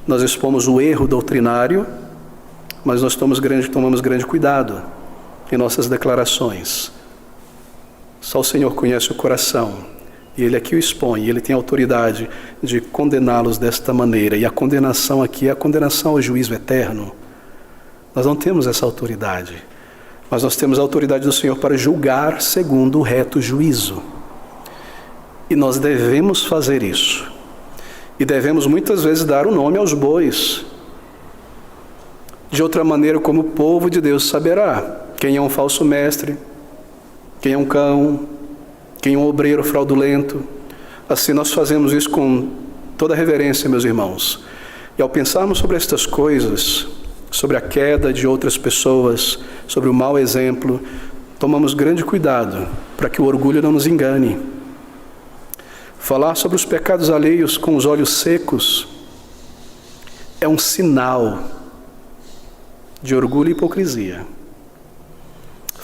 nós expomos o erro doutrinário, mas nós tomamos grande cuidado em nossas declarações. Só o Senhor conhece o coração. E Ele aqui o expõe, e Ele tem autoridade de condená-los desta maneira. E a condenação aqui é a condenação ao juízo eterno. Nós não temos essa autoridade, mas nós temos a autoridade do Senhor para julgar segundo o reto juízo. E nós devemos fazer isso. E devemos muitas vezes dar o nome aos bois. De outra maneira, como o povo de Deus saberá quem é um falso mestre, quem é um cão, quem é um obreiro fraudulento. Assim nós fazemos isso com toda reverência, meus irmãos. E ao pensarmos sobre estas coisas, sobre a queda de outras pessoas, sobre o mau exemplo, tomamos grande cuidado para que o orgulho não nos engane. Falar sobre os pecados alheios com os olhos secos é um sinal de orgulho e hipocrisia.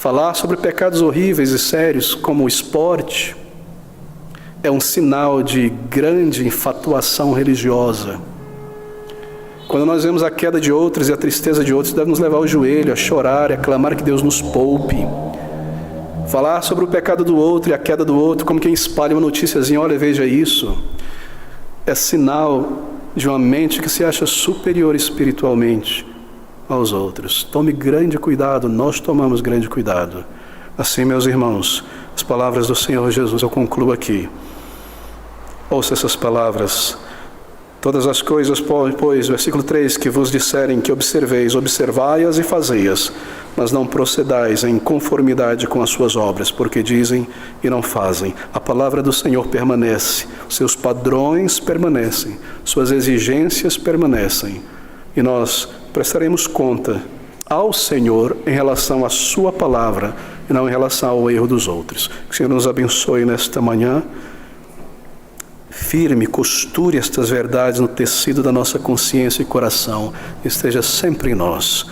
Falar sobre pecados horríveis e sérios como o esporte é um sinal de grande infatuação religiosa. Quando nós vemos a queda de outros e a tristeza de outros, deve nos levar ao joelho, a chorar e a clamar que Deus nos poupe. Falar sobre o pecado do outro e a queda do outro, como quem espalha uma noticiazinha, olha, veja isso, é sinal de uma mente que se acha superior espiritualmente aos outros. Tome grande cuidado, nós tomamos grande cuidado. Assim, meus irmãos, as palavras do Senhor Jesus, eu concluo aqui. Ouça essas palavras. Todas as coisas, pois, versículo 3, que vos disserem que observeis, observai-as e fazei-as, mas não procedais em conformidade com as suas obras, porque dizem e não fazem. A palavra do Senhor permanece, seus padrões permanecem, suas exigências permanecem, e nós prestaremos conta ao Senhor em relação à sua palavra e não em relação ao erro dos outros. Que o Senhor nos abençoe nesta manhã. Firme, costure estas verdades no tecido da nossa consciência e coração. Esteja sempre em nós.